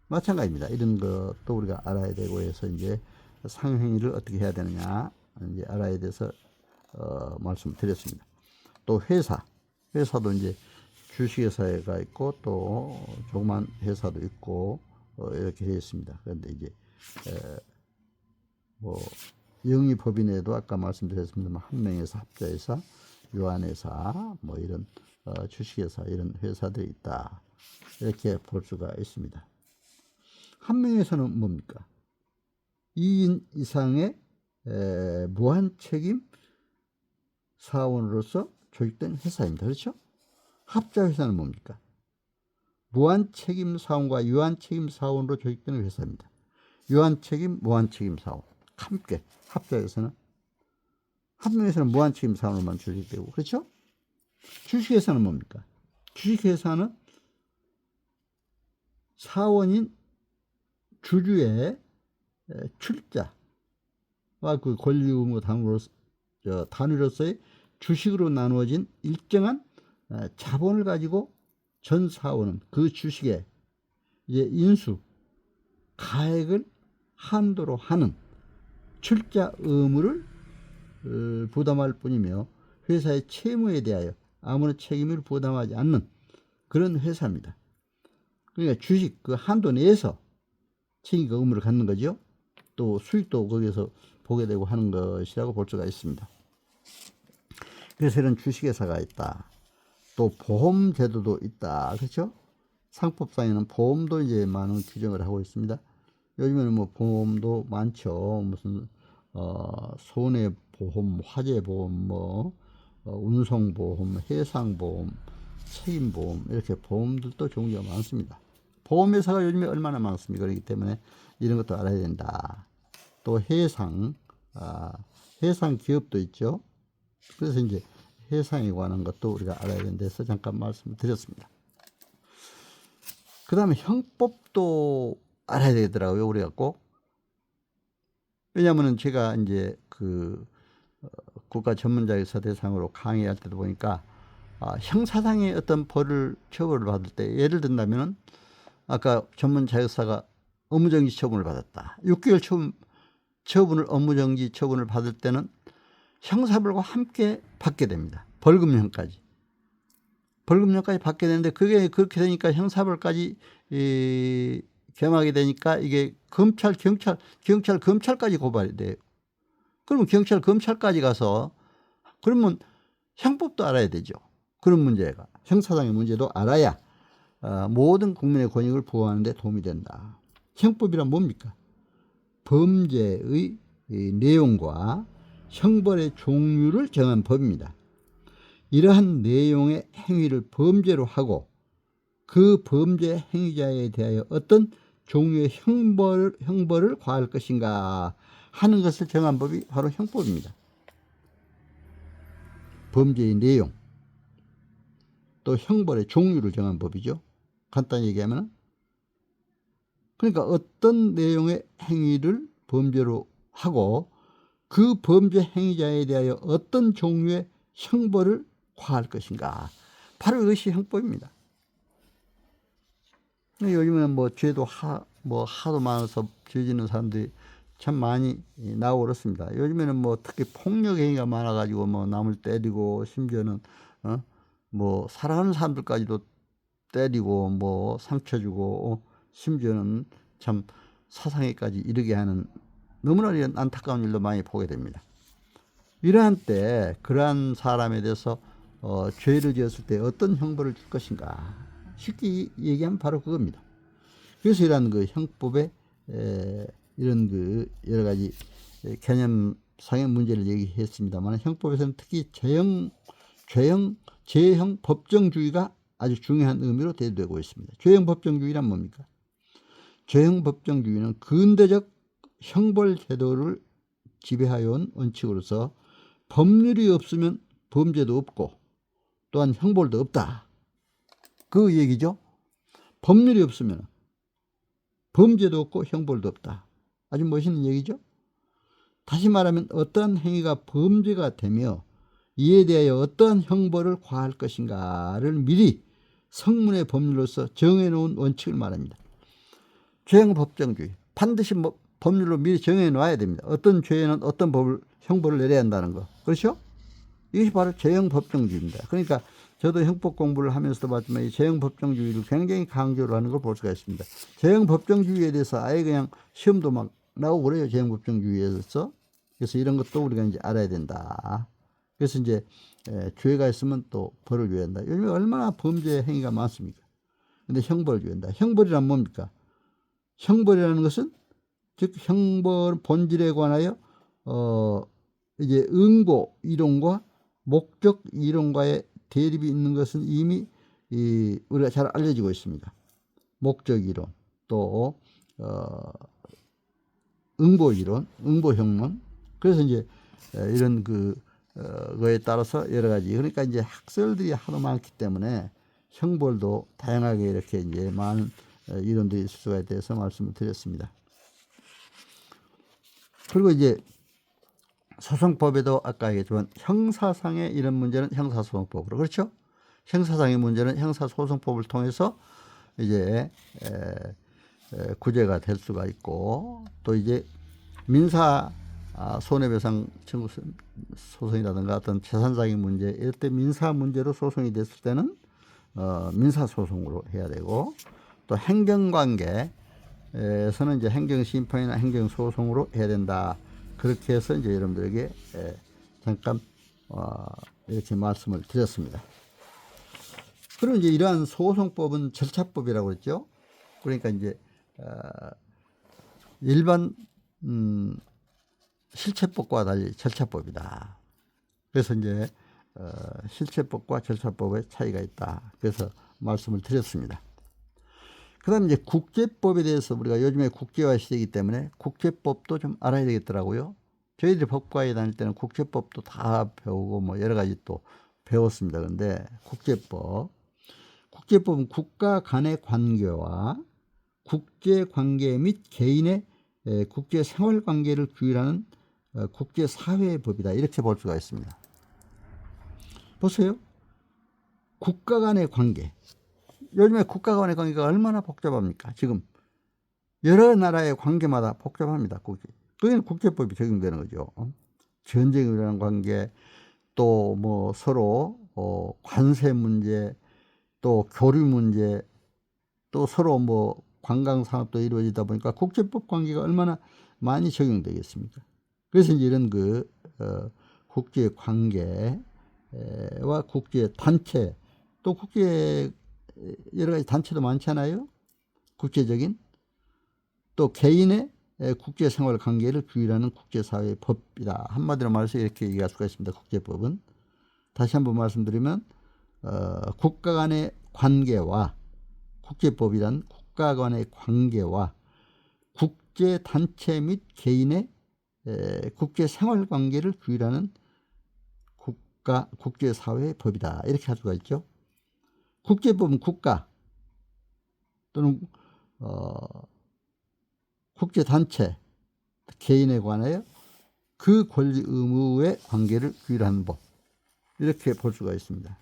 마찬가지입니다. 이런 것도 우리가 알아야 되고 해서 이제 상행위를 어떻게 해야 되느냐 이제 알아야 돼서 말씀드렸습니다. 또 회사도 이제 주식회사가 있고 또 조그만 회사도 있고 이렇게 되어 있습니다. 그런데 이제 뭐 영리법인에도 아까 말씀드렸습니다만 한 명에서 합자회사, 유한회사, 뭐 이런 주식회사 이런 회사들이 있다 이렇게 볼 수가 있습니다. 한 명에서는 뭡니까? 2인 이상의 무한책임 사원으로서 조직된 회사입니다. 그렇죠? 합자회사는 뭡니까? 무한책임 사원과 유한책임 사원으로 조직되는 회사입니다. 유한책임, 무한책임 사원 함께 합자회사는 한 명에서는 무한책임 사원으로만 조직되고, 그렇죠? 주식회사는 뭡니까? 주식회사는 사원인 주주의 출자와 그 권리 의무 단위로서의 주식으로 나누어진 일정한 자본을 가지고 전 사원은 그 주식의 이제 인수 가액을 한도로 하는 출자 의무를 부담할 뿐이며 회사의 채무에 대하여 아무런 책임을 부담하지 않는 그런 회사입니다. 그러니까 주식 그 한도 내에서 책임 의무를 갖는 거죠. 또 수익도 거기에서 보게 되고 하는 것이라고 볼 수가 있습니다. 그래서 이런 주식회사가 있다. 또 보험 제도도 있다. 그렇죠? 상법상에는 보험도 이제 많은 규정을 하고 있습니다. 요즘에는 뭐 보험도 많죠. 무슨 손해보험, 화재보험, 뭐 운송보험, 해상보험, 책임보험 이렇게 보험들도 종류가 많습니다. 보험회사가 요즘에 얼마나 많습니까? 그렇기 때문에 이런 것도 알아야 된다. 또 해상 기업도 있죠. 그래서 이제 해상에 관한 것도 우리가 알아야 되는 데서 잠깐 말씀을 드렸습니다. 그 다음에 형법도 알아야 되더라고요. 우리가 꼭 왜냐하면은 제가 이제 그 국가 전문자격사 대상으로 강의할 때도 보니까 형사상의 어떤 처벌을 받을 때 예를 든다면은 아까 전문자격사가 업무정지 처분을 받았다. 6개월 업무정지 처분을 받을 때는 형사벌과 함께 받게 됩니다. 벌금형까지 받게 되는데 그게 그렇게 되니까 형사벌까지 겸하게 되니까 이게 검찰까지 고발이 돼요. 그러면 검찰까지 가서 그러면 형법도 알아야 되죠. 그런 문제가 형사상의 문제도 알아야 모든 국민의 권익을 보호하는 데 도움이 된다. 형법이란 뭡니까? 범죄의 내용과 형벌의 종류를 정한 법입니다. 이러한 내용의 행위를 범죄로 하고 그 범죄 행위자에 대하여 어떤 종류의 형벌을 과할 것인가 하는 것을 정한 법이 바로 형법입니다. 범죄의 내용 또 형벌의 종류를 정한 법이죠. 간단히 얘기하면 그러니까 어떤 내용의 행위를 범죄로 하고 그 범죄 행위자에 대하여 어떤 종류의 형벌을 과할 것인가 바로 이것이 형법입니다. 요즘에는 뭐 죄도 하도 많아서 죄 짓는 사람들이 참 많이 나오고 그렇습니다. 요즘에는 뭐 특히 폭력 행위가 많아가지고 뭐 남을 때리고 심지어는 뭐 사랑하는 사람들까지도 때리고 뭐 상처 주고 심지어는 참 사상에까지 이르게 하는 너무나 안타까운 일도 많이 보게 됩니다. 이러한 때 그러한 사람에 대해서 죄를 지었을 때 어떤 형벌을 줄 것인가 쉽게 얘기하면 바로 그겁니다. 그래서 이러한 그 형법에 이런 그 여러 가지 개념상의 문제를 얘기했습니다만 형법에서는 특히 죄형 법정주의가 아주 중요한 의미로 대두되고 있습니다. 죄형 법정주의란 뭡니까? 죄형 법정주의는 근대적 형벌 제도를 지배하여 온 원칙으로서 법률이 없으면 범죄도 없고 또한 형벌도 없다. 그 얘기죠. 법률이 없으면 범죄도 없고 형벌도 없다. 아주 멋있는 얘기죠. 다시 말하면 어떠한 행위가 범죄가 되며 이에 대하여 어떠한 형벌을 과할 것인가를 미리 성문의 법률로서 정해놓은 원칙을 말합니다. 죄형 법정주의 반드시 법률로 미리 정해놔야 됩니다. 어떤 죄에는 어떤 형벌을 내려야 한다는 거. 그렇죠? 이것이 바로 죄형 법정주의입니다. 그러니까 저도 형법 공부를 하면서도 봤지만 이 죄형 법정주의를 굉장히 강조를 하는 걸 볼 수가 있습니다. 죄형 법정주의에 대해서 아예 그냥 시험도 막 나오고 그래요. 죄형 법정주의에서. 그래서 이런 것도 우리가 이제 알아야 된다. 그래서 이제 죄가 있으면 또 벌을 줘야 한다. 요즘에 얼마나 범죄 행위가 많습니까? 근데 형벌을 줘야 한다. 형벌이란 뭡니까? 형벌이라는 것은 즉 형벌 본질에 관하여 이제 응고 이론과 목적 이론과의 대립이 있는 것은 이미 우리가 잘 알려지고 있습니다. 목적 이론 또 응보 이론, 응보 형론. 그래서 이제 이런 거에 따라서 여러 가지 그러니까 이제 학설들이 하도 많기 때문에 형벌도 다양하게 이렇게 이제 많은 이론들이 있을 수가 대해서 말씀을 드렸습니다. 그리고 이제 소송법에도 아까 얘기했지만 형사상의 이런 문제는 형사소송법으로 그렇죠? 형사상의 문제는 형사소송법을 통해서 이제 구제가 될 수가 있고 또 이제 민사 손해배상 청구 소송이라든가 어떤 재산상의 문제 이럴 때 민사 문제로 소송이 됐을 때는 민사소송으로 해야 되고 또 행정관계에서는 이제 행정심판이나 행정소송으로 해야 된다. 그렇게 해서 이제 여러분들에게 잠깐 이렇게 말씀을 드렸습니다. 그리고 이제 이러한 소송법은 절차법이라고 했죠. 그러니까 이제 일반 실체법과 달리 절차법이다. 그래서 이제 실체법과 절차법의 차이가 있다. 그래서 말씀을 드렸습니다. 그 다음에 이제 국제법에 대해서 우리가 요즘에 국제화 시대이기 때문에 국제법도 좀 알아야 되겠더라고요. 저희들이 법과에 다닐 때는 국제법도 다 배우고 뭐 여러 가지 또 배웠습니다. 그런데 국제법은 국가 간의 관계와 국제 관계 및 개인의 국제 생활 관계를 규율하는 국제 사회의 법이다. 이렇게 볼 수가 있습니다. 보세요. 국가 간의 관계. 요즘에 국가 간의 관계가 얼마나 복잡합니까? 지금 여러 나라의 관계마다 복잡합니다. 거기는 국제법이 적용되는 거죠. 전쟁을 일어난 관계, 또 뭐 서로 관세 문제, 또 교류 문제, 또 서로 뭐 관광 산업도 이루어지다 보니까 국제법 관계가 얼마나 많이 적용되겠습니까? 그래서 이제 이런 국제 관계와 국제 단체, 또 국제 여러 가지 단체도 많잖아요. 국제적인, 또 개인의 국제 생활 관계를 규율하는 국제사회의 법이다. 한마디로 말해서 이렇게 얘기할 수가 있습니다. 국제법은. 다시 한번 말씀드리면 국가 간의 관계와, 국제법이란 국가 간의 관계와 국제 단체 및 개인의 국제 생활 관계를 규율하는 국제사회의 법이다. 이렇게 할 수가 있죠. 국제법은 국가 또는 국제 단체, 개인에 관하여 그 권리 의무의 관계를 규율하는 법, 이렇게 볼 수가 있습니다.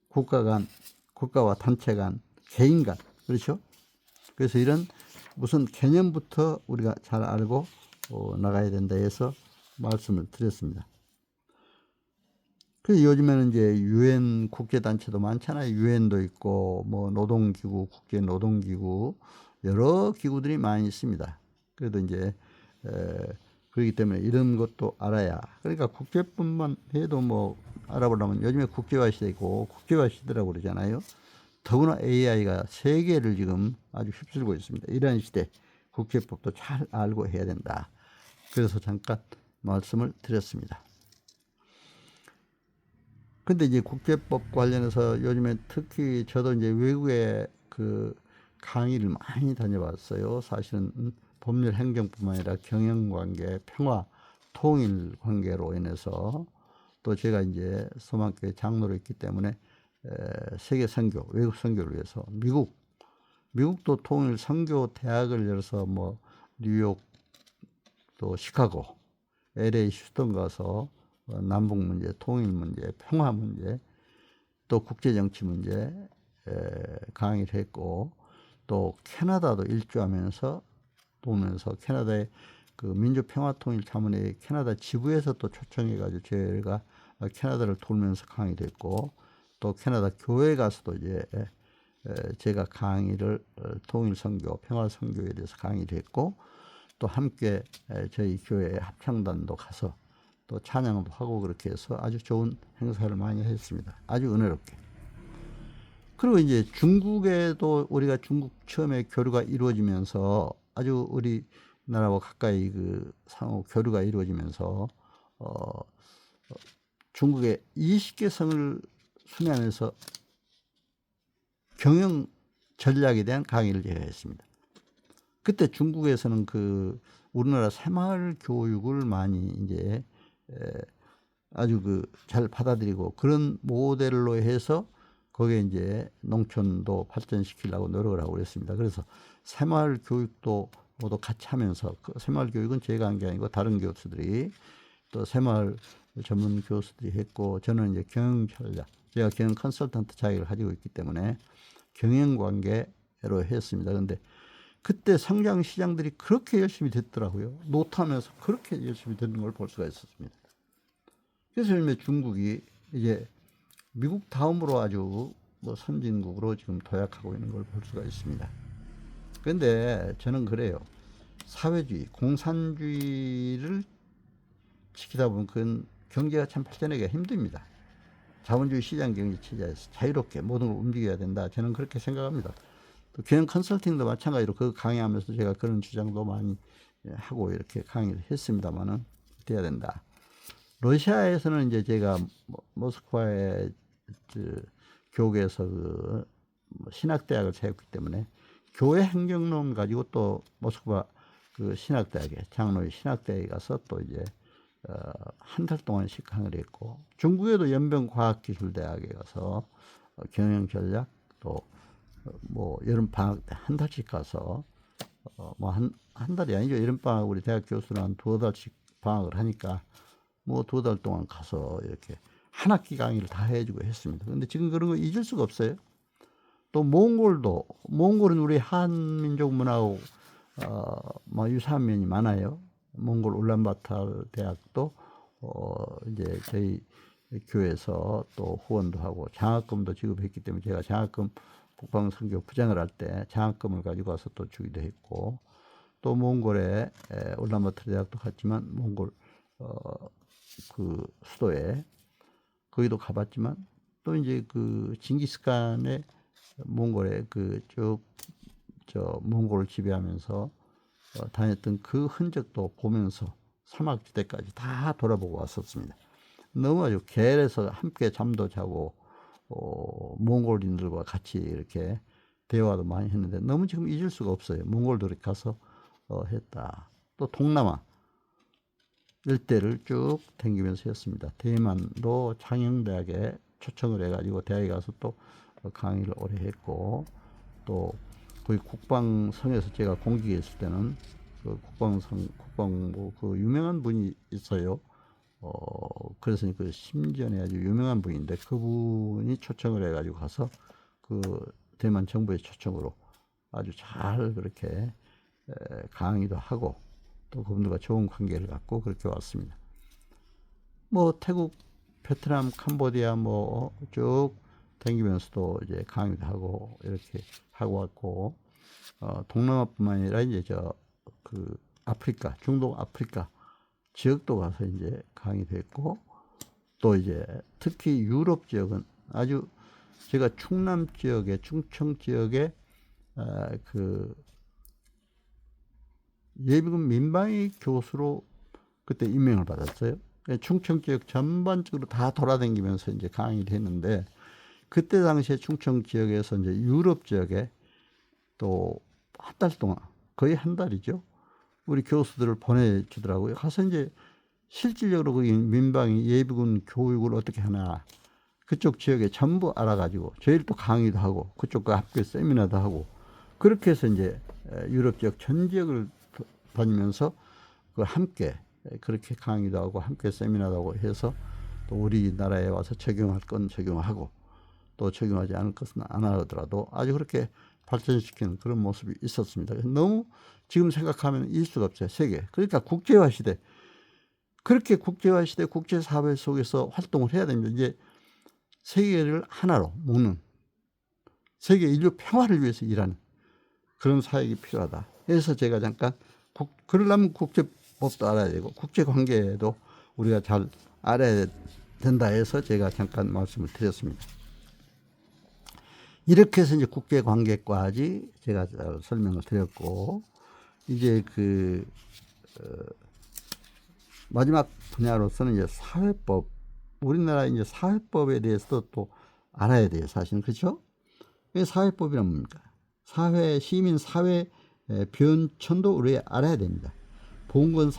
국가 간, 국가와 단체 간, 개인 간, 그렇죠? 그래서 이런 무슨 개념부터 우리가 잘 알고 나가야 된다 해서 말씀을 드렸습니다. 그래서 요즘에는 이제 유엔 국제단체도 많잖아요. 유엔도 있고, 뭐 노동기구, 국제노동기구, 여러 기구들이 많이 있습니다. 그래도 이제 그렇기 때문에 이런 것도 알아야, 그러니까 국제뿐만 해도 뭐 알아보려면 요즘에 국제화 시대이고 국제화 시대라고 그러잖아요. 더구나 AI가 세계를 지금 아주 휩쓸고 있습니다. 이런 시대 국제법도 잘 알고 해야 된다. 그래서 잠깐 말씀을 드렸습니다. 근데 이제 국제법 관련해서 요즘에 특히 저도 이제 외국에 강의를 많이 다녀봤어요. 사실은 법률 행정뿐만 아니라 경영관계, 평화, 통일 관계로 인해서, 또 제가 이제 소망교회 장로로 있기 때문에 세계 선교, 외국 선교를 위해서 미국도 통일 선교 대학을 열어서 뭐 뉴욕, 또 시카고, LA, 휴스턴 가서 남북 문제, 통일 문제, 평화 문제, 또 국제정치 문제 강의를 했고, 또 캐나다도 일주하면서 보면서 캐나다의 민주평화통일자문회 캐나다 지부에서 또 초청해가지고 저희가 캐나다를 돌면서 강의를 했고, 또 캐나다 교회 가서도 이제 제가 강의를 통일선교, 평화선교에 대해서 강의를 했고, 또 함께 저희 교회 합창단도 가서 또 찬양도 하고 그렇게 해서 아주 좋은 행사를 많이 했습니다. 아주 은혜롭게. 그리고 이제 중국에도 우리가 중국 처음에 교류가 이루어지면서 아주 우리나라와 가까이 상호 교류가 이루어지면서 중국의 20개 성을 순회하면서 경영 전략에 대한 강의를 제가 했습니다. 그때 중국에서는 우리나라 새마을 교육을 많이 이제 아주 잘 받아들이고, 그런 모델로 해서 거기에 이제 농촌도 발전시키려고 노력을 하고 그랬습니다. 그래서 새마을 교육도 모두 같이 하면서, 새마을 교육은 제가 한 게 아니고 다른 교수들이, 또 새마을 전문 교수들이 했고, 저는 이제 경영 전략, 제가 경영 컨설턴트 자격을 가지고 있기 때문에 경영 관계로 했습니다. 그런데 그때 성장 시장들이 그렇게 열심히 됐더라고요. 노트하면서 그렇게 열심히 되는 걸 볼 수가 있었습니다. 그래서 요즘에 중국이 이제 미국 다음으로 아주 선진국으로 지금 도약하고 있는 걸 볼 수가 있습니다. 그런데 저는 그래요. 사회주의, 공산주의를 지키다 보면 그건 경제가 참 발전하기가 힘듭니다. 자본주의 시장 경제 체제에서 자유롭게 모든 걸 움직여야 된다. 저는 그렇게 생각합니다. 또 경영 컨설팅도 마찬가지로 강의하면서 제가 그런 주장도 많이 하고 이렇게 강의를 했습니다만은 돼야 된다. 러시아에서는 이제 제가 모스크바의 교계에서 신학대학을 세웠기 때문에 교회 행정론 가지고 또 모스크바 신학대학에, 장로의 신학대학에 가서 또 이제 한 달 동안씩 강의를 했고, 중국에도 연변과학기술대학에 가서 경영전략, 또 여름 방학 때 한 달씩 가서 뭐 한 달이 아니죠. 여름방학 우리 대학 교수는 한 두어 달씩 방학을 하니까 뭐 두 달 동안 가서 이렇게 한 학기 강의를 다 해주고 했습니다. 근데 지금 그런 거 잊을 수가 없어요. 또 몽골은 우리 한민족 문화하고 뭐 유사한 면이 많아요. 몽골 울란바토르 대학도 이제 저희 교회에서 또 후원도 하고 장학금도 지급했기 때문에 제가 장학금 국방선교 부장을 할 때 장학금을 가지고 와서 또 주기도 했고, 또 몽골에 울란바토르 대학도 갔지만 몽골 그 수도에 거기도 가봤지만, 또 이제 그 징기스칸의 몽골에 그 쭉 저 몽골을 지배하면서 다녔던 그 흔적도 보면서 사막지대까지 다 돌아보고 왔었습니다. 너무 아주 계엘에서 함께 잠도 자고 몽골인들과 같이 이렇게 대화도 많이 했는데 너무 지금 잊을 수가 없어요. 몽골도 이렇게 가서 했다. 또 동남아 일대를 쭉 다니면서 했습니다. 대만도 창영대학에 초청을 해가지고 대학에 가서 또 강의를 오래 했고, 또 거기 국방성에서 제가 공직에 있을 때는 그 국방부 그 유명한 분이 있어요. 그래서 그 심전에 아주 유명한 분인데 그분이 초청을 해가지고 가서 그 대만 정부의 초청으로 아주 잘 그렇게 강의도 하고 또 그분들과 좋은 관계를 갖고 그렇게 왔습니다. 뭐 태국, 베트남, 캄보디아 뭐 쭉 다니면서도 이제 강의도 하고 이렇게 하고 왔고, 동남아뿐만 아니라 이제 그 아프리카, 중동 아프리카 지역도 가서 이제 강의도 했고, 또 이제 특히 유럽 지역은 아주 제가 충남 지역에, 충청 지역에 그 예비군 민방위 교수로 그때 임명을 받았어요. 충청 지역 전반적으로 다 돌아다니면서 이제 강의를 했는데, 그때 당시에 충청 지역에서 이제 유럽 지역에 또 한 달 동안, 거의 한 달이죠, 우리 교수들을 보내주더라고요. 가서 이제 실질적으로 그 민방위 예비군 교육을 어떻게 하나 그쪽 지역에 전부 알아가지고 저희를 또 강의도 하고 그쪽과 함께 세미나도 하고, 그렇게 해서 이제 유럽 지역 전 지역을 다니면서 그 함께 그렇게 강의도 하고 함께 세미나도 하고 해서 또 우리나라에 와서 적용할 건 적용하고 또 적용하지 않을 것은 안 하더라도 아주 그렇게 발전시키는 그런 모습이 있었습니다. 너무 지금 생각하면 잊을 수가 없어요. 세계. 그러니까 국제화 시대. 그렇게 국제화 시대, 국제사회 속에서 활동을 해야 됩니다. 이제 세계를 하나로 묶는, 세계 인류 평화를 위해서 일하는 그런 사역이 필요하다. 그래서 제가 잠깐 그러려면 국제법도 알아야 되고 국제관계도 우리가 잘 알아야 된다 해서 제가 잠깐 말씀을 드렸습니다. 이렇게 해서 이제 국제관계까지 제가 설명을 드렸고, 이제 그 마지막 분야로서는 이제 사회법, 우리나라 이제 사회법에 대해서도 또 알아야 돼요, 사실은. 그렇죠? 사회법이란 뭡니까? 시민 사회 변천도 우리가 알아야 됩니다. 봉건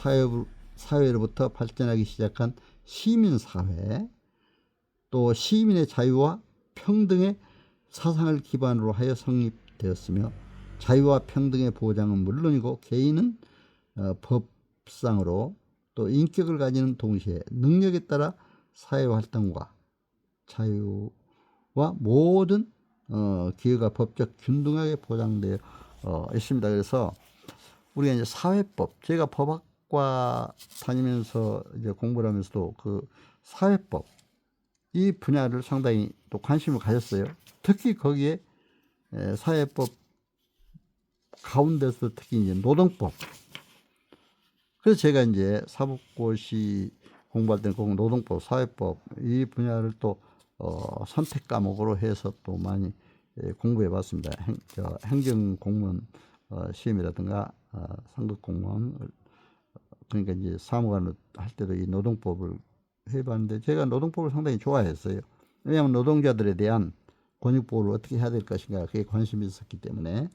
사회로부터 발전하기 시작한 시민사회, 또 시민의 자유와 평등의 사상을 기반으로 하여 성립되었으며, 자유와 평등의 보장은 물론이고 개인은 법상으로 또 인격을 가지는 동시에 능력에 따라 사회활동과 자유와 모든 기회가 법적 균등하게 보장되어 있습니다. 그래서 우리가 이제 사회법, 제가 법학과 다니면서 이제 공부를 하면서도 그 사회법 이 분야를 상당히 또 관심을 가졌어요. 특히 거기에 사회법 가운데서 특히 이제 노동법. 그래서 제가 이제 사법고시 공부할 때는 꼭 노동법, 사회법 이 분야를 또 선택 과목으로 해서 또 많이 공부해 봤습니다. 행정공무원 시험이라든가 상급 공무원, 그러니까 이제 사무관을 할 때도 이 노동법을 해봤는데 제가 노동법을 상당히 좋아했어요. 왜냐하면 노동자들에 대한 권익보호를 어떻게 해야 될 것인가 그게 관심이 있었기 때문에.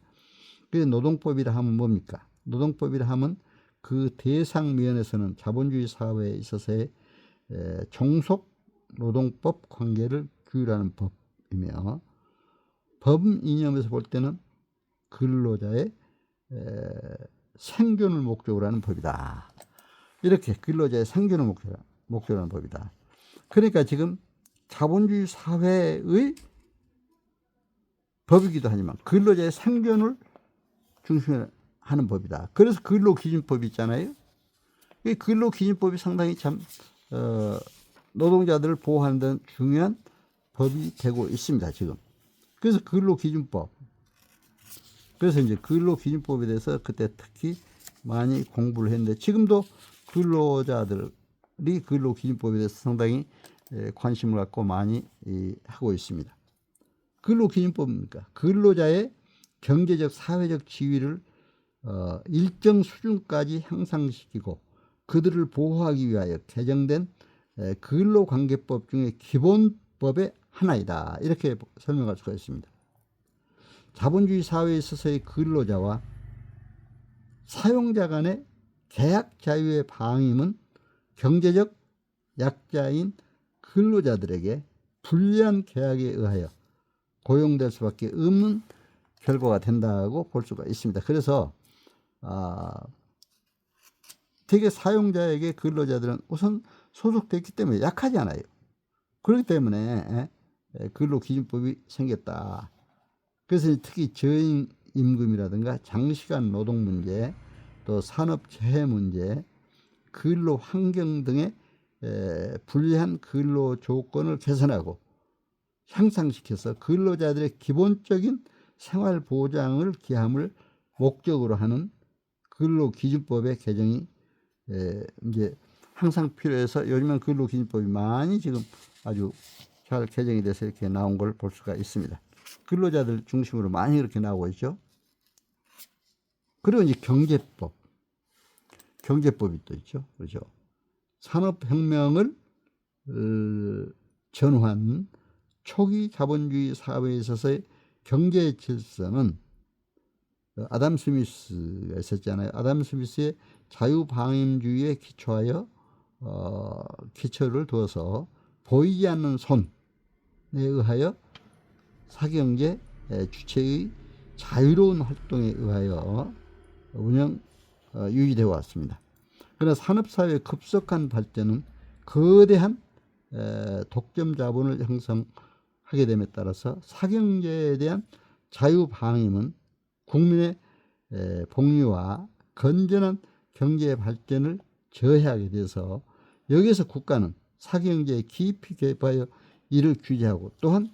그래서 노동법이라 하면 뭡니까? 노동법이라 하면 그 대상 면에서는 자본주의 사회에 있어서의 종속 노동법 관계를 규율하는 법이며, 법 이념에서 볼 때는 근로자의 생존을 목적으로 하는 법이다. 이렇게 근로자의 생존을 목적으로 하는 법이다. 그러니까 지금 자본주의 사회의 법이기도 하지만 근로자의 생존을 중심으로 하는 법이다. 그래서 근로기준법이 있잖아요. 이 근로기준법이 상당히 참 노동자들을 보호하는 데 중요한 법이 되고 있습니다. 지금. 그래서 근로기준법. 그래서 이제 근로기준법에 대해서 그때 특히 많이 공부를 했는데 지금도 근로자들이 근로기준법에 대해서 상당히 관심을 갖고 많이 하고 있습니다. 근로기준법입니까? 근로자의 경제적, 사회적 지위를 일정 수준까지 향상시키고 그들을 보호하기 위하여 개정된 근로관계법 중에 기본법의 하나이다. 이렇게 설명할 수가 있습니다. 자본주의 사회에 있어서의 근로자와 사용자 간의 계약 자유의 방임은 경제적 약자인 근로자들에게 불리한 계약에 의하여 고용될 수밖에 없는 결과가 된다고 볼 수가 있습니다. 그래서 되게 사용자에게 근로자들은 우선 소속됐기 때문에 약하지 않아요. 그렇기 때문에 근로기준법이 생겼다. 그래서 특히 저임금이라든가 장시간 노동 문제, 또 산업재해 문제, 근로환경 등의 불리한 근로 조건을 개선하고 향상시켜서 근로자들의 기본적인 생활보장을 기함을 목적으로 하는 근로기준법의 개정이 이제 항상 필요해서 요즘은 근로기준법이 많이 지금 아주 잘 개정이 돼서 이렇게 나온 걸 볼 수가 있습니다. 근로자들 중심으로 많이 이렇게 나오고 있죠. 그리고 이제 경제법이 또 있죠. 그렇죠. 산업혁명을 전후한 초기 자본주의 사회에 있어서의 경제 질서는 아담 스미스가 있었잖아요. 아담 스미스의 자유방임주의에 기초하여 기초를 두어서 보이지 않는 손에 의하여 사경제 주체의 자유로운 활동에 의하여 유지되어 왔습니다. 그러나 산업사회의 급속한 발전은 거대한 독점 자본을 형성하게 됨에 따라서 사경제에 대한 자유방임은 국민의 복리와 건전한 경제 발전을 저해하게 돼서 여기에서 국가는 사경제에 깊이 개입하여 이를 규제하고 또한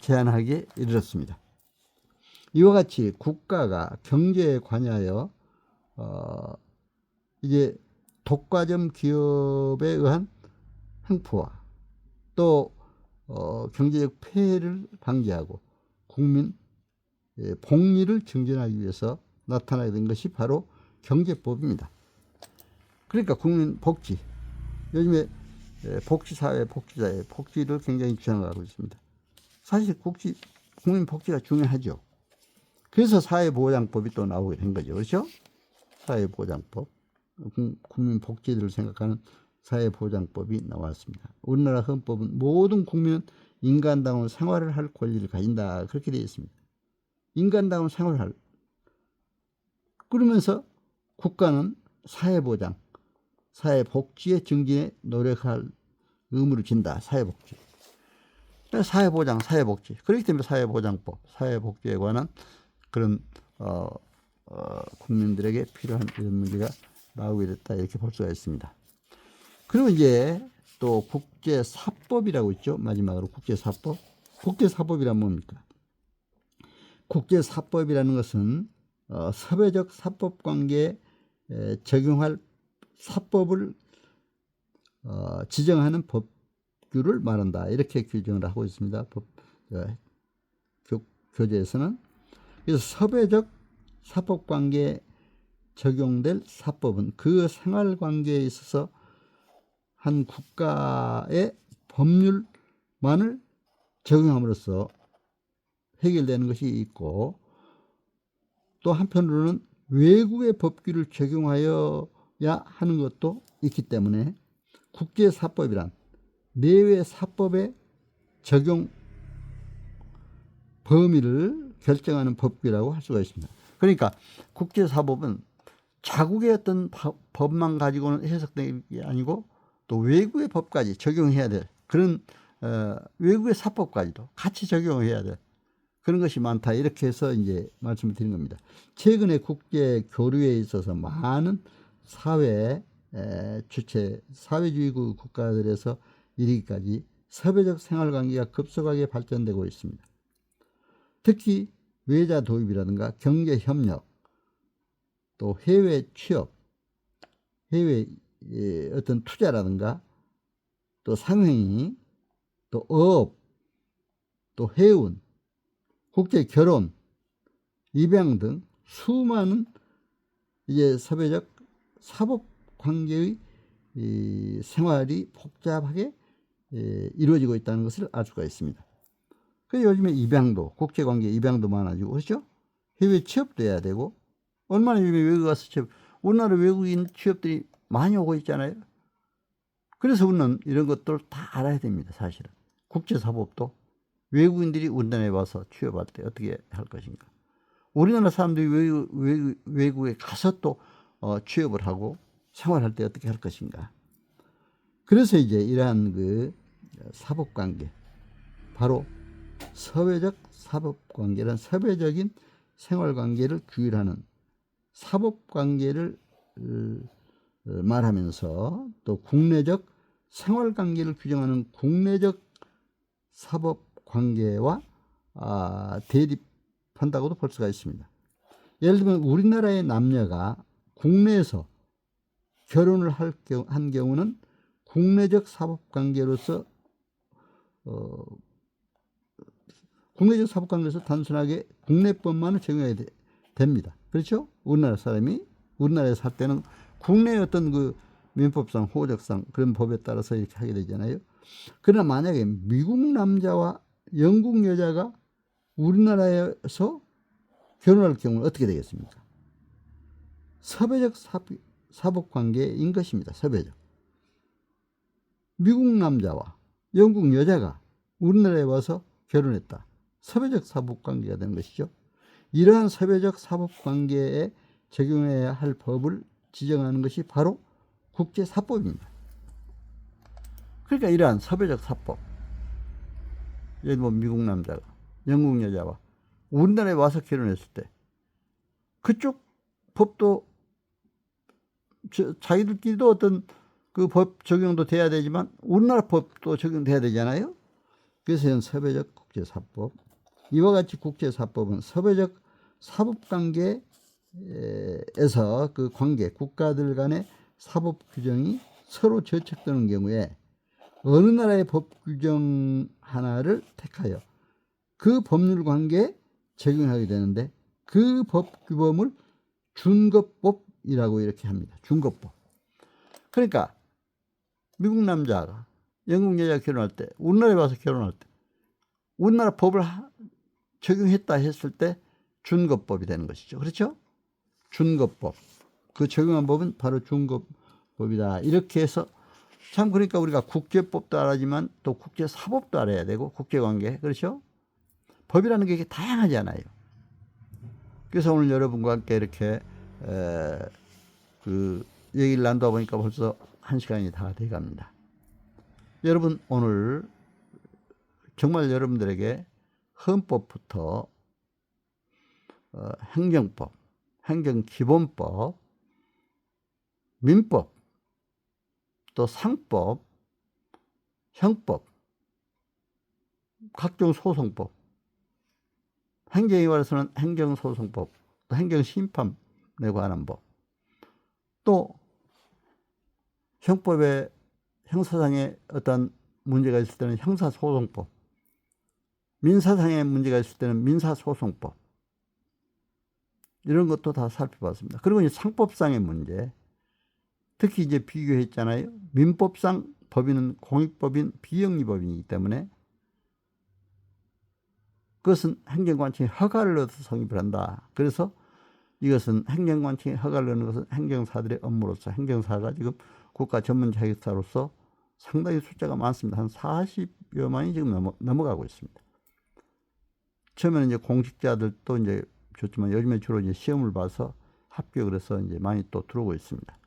제한하게 이르렀습니다. 이와 같이 국가가 경제에 관여하여 이제 독과점 기업에 의한 횡포와 또 경제적 폐해를 방지하고 국민 복리를 증진하기 위해서 나타나게 된 것이 바로 경제법입니다. 그러니까 국민 복지, 요즘에 복지사회, 복지사회, 복지를 굉장히 주장하고 있습니다. 사실 국민 복지가 중요하죠. 그래서 사회보장법이 또 나오게 된 거죠. 그렇죠? 사회보장법, 국민 복지를 생각하는 사회보장법이 나왔습니다. 우리나라 헌법은 모든 국민은 인간다운 생활을 할 권리를 가진다. 그렇게 되어 있습니다. 인간다운 생활을 할. 그러면서 국가는 사회보장, 사회복지의 증진에 노력할 의무를 진다. 사회복지. 사회보장, 사회복지. 그렇기 때문에 사회보장법, 사회복지에 관한 그런 국민들에게 필요한 이런 문제가 나오게 됐다. 이렇게 볼 수가 있습니다. 그리고 이제 또 국제사법이라고 있죠. 마지막으로 국제사법. 국제사법이란 뭡니까? 국제사법이라는 것은 사회적 사법관계에 적용할 사법을 지정하는 법규를 말한다. 이렇게 규정을 하고 있습니다. 교재에서는. 그래서 사회적 사법관계에 적용될 사법은 그 생활관계에 있어서 한 국가의 법률만을 적용함으로써 해결되는 것이 있고, 또 한편으로는 외국의 법규를 적용하여야 하는 것도 있기 때문에 국제사법이란 내외 사법의 적용 범위를 결정하는 법규라고 할 수가 있습니다. 그러니까 국제사법은 자국의 어떤 법만 가지고는 해석되는 게 아니고 또 외국의 법까지 적용해야 될 그런 외국의 사법까지도 같이 적용해야 될 그런 것이 많다. 이렇게 해서 이제 말씀을 드린 겁니다. 최근에 국제 교류에 있어서 많은 사회주의 국가들에서 이르기까지 사회적 생활관계가 급속하게 발전되고 있습니다. 특히 외자 도입이라든가 경제협력, 또 해외 취업, 해외 어떤 투자라든가 또 상행위, 또 어업, 또 해운, 국제 결혼, 입양 등 수많은 이제 사회적 사법 관계의 생활이 복잡하게 이루어지고 있다는 것을 알 수가 있습니다. 그 요즘에 입양도 국제관계 입양도 많아지고 그렇죠? 해외 취업도 해야 되고 얼마나 요즘에 외국 가서 취업 우리나라 외국인 취업들이 많이 오고 있잖아요. 그래서 우리는 이런 것들을 다 알아야 됩니다. 사실은 국제사법도 외국인들이 우리나라에 와서 취업할 때 어떻게 할 것인가. 우리나라 사람들이 외국에 가서 또 취업을 하고 생활할 때 어떻게 할 것인가. 그래서 이제 이러한 그 사법관계, 바로 사회적 사법관계란 사회적인 생활관계를 규율하는 사법관계를 말하면서 또 국내적 생활관계를 규정하는 국내적 사법관계와 대립한다고도 볼 수가 있습니다. 예를 들면 우리나라의 남녀가 국내에서 결혼을 한 경우는 국내적 사법관계로서 국내적 사법관계에서 단순하게 국내법만을 적용해야 됩니다. 그렇죠? 우리나라 사람이 우리나라에 살 때는 국내의 어떤 그 민법상, 호적상 그런 법에 따라서 이렇게 하게 되잖아요. 그러나 만약에 미국 남자와 영국 여자가 우리나라에서 결혼할 경우는 어떻게 되겠습니까? 사회적 사법관계인 것입니다. 사회적. 미국 남자와 영국 여자가 우리나라에 와서 결혼했다. 사회적 사법관계가 되는 것이죠. 이러한 사회적 사법관계에 적용해야 할 법을 지정하는 것이 바로 국제사법입니다. 그러니까 이러한 사회적 사법, 예를 들면 미국 남자가 영국 여자와 우리나라에 와서 결혼했을 때 그쪽 법도 자기들끼리도 어떤 그 법 적용도 돼야 되지만 우리나라 법도 적용돼야 되잖아요. 그래서 이런 사회적 국제사법, 이와 같이 국제사법은 사회적 사법관계에서 그 관계, 국가들 간의 사법 규정이 서로 저촉되는 경우에 어느 나라의 법 규정 하나를 택하여 그 법률 관계에 적용하게 되는데 그 법 규범을 준거법이라고 이렇게 합니다. 준거법. 그러니까 미국 남자가 영국 여자 결혼할 때 우리나라에 와서 결혼할 때 우리나라 법을 적용했다 했을 때 준거법이 되는 것이죠. 그렇죠? 준거법. 그 적용한 법은 바로 준거법이다. 이렇게 해서 참 그러니까 우리가 국제법도 알아야지만 또 국제사법도 알아야 되고 국제관계. 그렇죠? 법이라는 게 다양하잖아요. 그래서 오늘 여러분과 함께 이렇게 그 얘기를 나누다 보니까 벌써 1시간이 다 돼갑니다. 여러분 오늘 정말 여러분들에게 헌법부터 행정법, 행정기본법, 민법, 또 상법, 형법, 각종 소송법, 행정에 관해서는 행정소송법, 또 행정심판에 관한 법, 또 형법에 형사상의 어떤 문제가 있을 때는 형사소송법, 민사상의 문제가 있을 때는 민사소송법, 이런 것도 다 살펴봤습니다. 그리고 이제 상법상의 문제, 특히 이제 비교했잖아요. 민법상 법인은 공익법인, 비영리법인이기 때문에 그것은 행정관청의 허가를 얻어서 성립을 한다. 그래서 이것은 행정관청의 허가를 얻는 것은 행정사들의 업무로서 행정사가 지금 국가 전문 자격사로서 상당히 숫자가 많습니다. 한 40여만이 지금 넘어가고 있습니다. 처음에는 이제 공직자들도 이제 줬지만 요즘에 주로 이제 시험을 봐서 합격을 해서 이제 많이 또 들어오고 있습니다.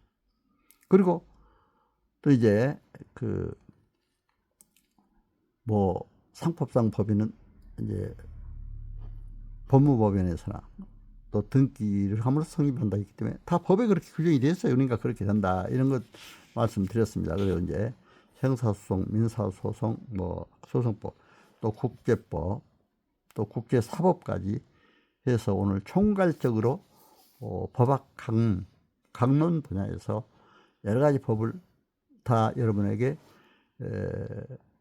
그리고 또 이제 그 뭐 상법상 법인은 이제 법무법인에서나 또 등기를 함으로써 성립한다 했기 때문에 다 법에 그렇게 규정이 되어 있어요. 그러니까 그렇게 된다. 이런 것 말씀드렸습니다. 그리고 이제 형사소송, 민사소송, 뭐 소송법, 또 국제법, 또 국제사법까지 해서 오늘 총괄적으로 법학 강론 분야에서 여러 가지 법을 다 여러분에게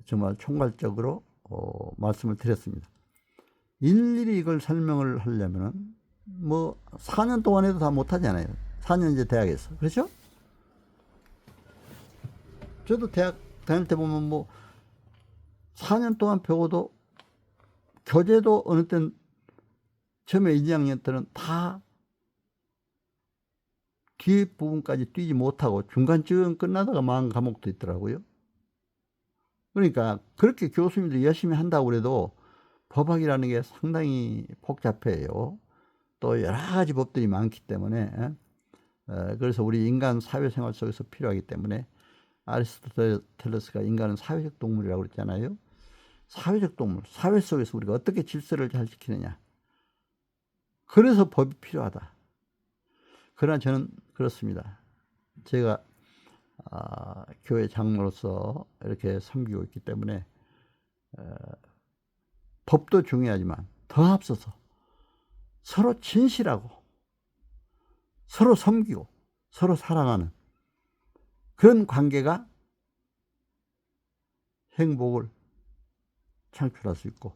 정말 총괄적으로 말씀을 드렸습니다. 일일이 이걸 설명을 하려면은 뭐 4년 동안 해도 다 못하잖아요. 4년 이제 대학에서. 그렇죠? 저도 대학 다닐 때 보면 뭐 4년 동안 배워도 교재도 어느 땐 처음에 1, 2학년 때는 다 뒤에 부분까지 뛰지 못하고 중간쯤 끝나다가 망한 과목도 있더라고요. 그러니까 그렇게 교수님들이 열심히 한다고 그래도 법학이라는 게 상당히 복잡해요. 또 여러 가지 법들이 많기 때문에 그래서 우리 인간 사회생활 속에서 필요하기 때문에 아리스토텔레스가 인간은 사회적 동물이라고 그랬잖아요. 사회적 동물, 사회 속에서 우리가 어떻게 질서를 잘 지키느냐. 그래서 법이 필요하다. 그러나 저는 그렇습니다. 제가 교회 장로로서 이렇게 섬기고 있기 때문에 법도 중요하지만 더 앞서서 서로 진실하고 서로 섬기고 서로 사랑하는 그런 관계가 행복을 창출할 수 있고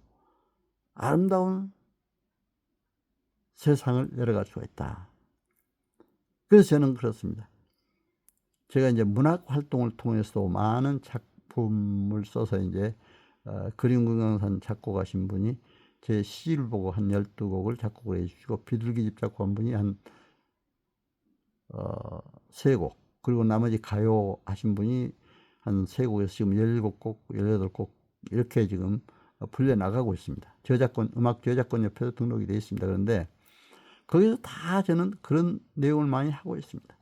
아름다운 세상을 열어갈 수가 있다. 그래서 저는 그렇습니다. 제가 이제 문학 활동을 통해서도 많은 작품을 써서 이제 그림금강산 작곡하신 분이 제 시를 보고 한 12곡을 작곡을 해주시고 비둘기집 작곡한 분이 한 3곡 그리고 나머지 가요 하신 분이 한 3곡에서 지금 17곡, 18곡 이렇게 지금 불려나가고 있습니다. 저작권, 음악 저작권 옆에도 등록이 되어 있습니다. 그런데 거기서 다 저는 그런 내용을 많이 하고 있습니다.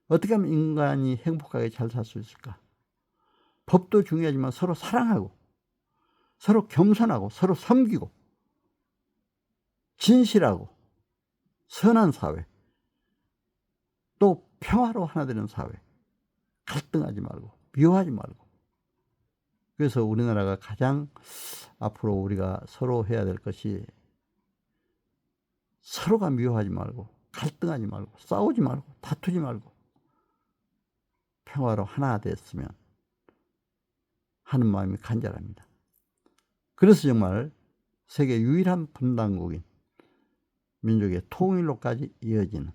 어떻게 하면 인간이 행복하게 잘 살 수 있을까? 법도 중요하지만 서로 사랑하고 서로 겸손하고 서로 섬기고 진실하고 선한 사회 또 평화로 하나 되는 사회 갈등하지 말고 미워하지 말고 그래서 우리나라가 가장 앞으로 우리가 서로 해야 될 것이 서로가 미워하지 말고 갈등하지 말고 싸우지 말고 다투지 말고 평화로 하나 됐으면 하는 마음이 간절합니다. 그래서 정말 세계 유일한 분단국인 민족의 통일로까지 이어지는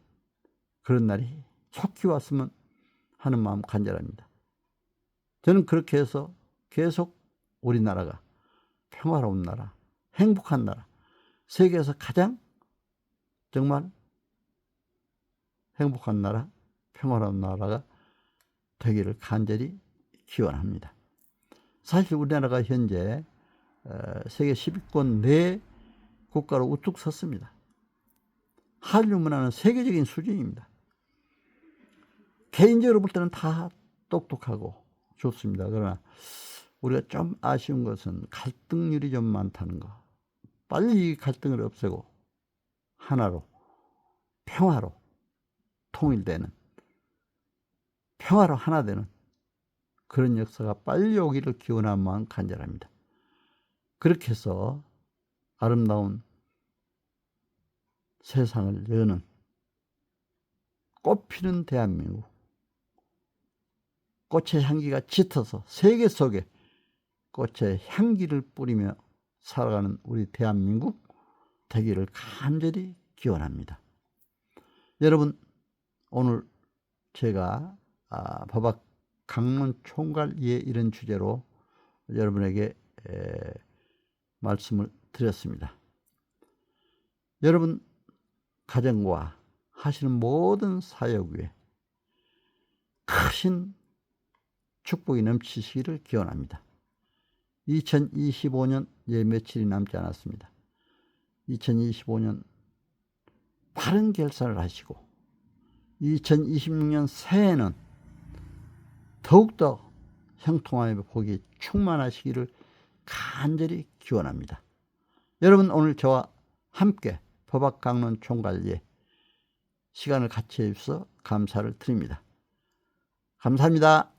그런 날이 속히 왔으면 하는 마음 간절합니다. 저는 그렇게 해서 계속 우리나라가 평화로운 나라, 행복한 나라, 세계에서 가장 정말 행복한 나라, 평화로운 나라가 되기를 간절히 기원합니다. 사실 우리나라가 현재 세계 10위권 내 국가로 우뚝 섰습니다. 한류 문화는 세계적인 수준입니다. 개인적으로 볼 때는 다 똑똑하고 좋습니다. 그러나 우리가 좀 아쉬운 것은 갈등률이 좀 많다는 거. 빨리 이 갈등을 없애고 하나로 평화로 통일되는 평화로 하나 되는 그런 역사가 빨리 오기를 기원하는 마음 간절합니다. 그렇게 해서 아름다운 세상을 여는 꽃피는 대한민국 꽃의 향기가 짙어서 세계 속에 꽃의 향기를 뿌리며 살아가는 우리 대한민국 되기를 간절히 기원합니다. 여러분 오늘 제가 법학 강론 총괄 이런 주제로 여러분에게 말씀을 드렸습니다. 여러분 가정과 하시는 모든 사역 위에 크신 축복이 넘치시기를 기원합니다. 2025년 며칠이 남지 않았습니다. 2025년 바른 결산을 하시고 2026년 새해에는 더욱더 형통함의 복이 충만하시기를 간절히 기원합니다. 여러분 오늘 저와 함께 법학 강론 총괄리에 시간을 같이 해주셔서 감사를 드립니다. 감사합니다.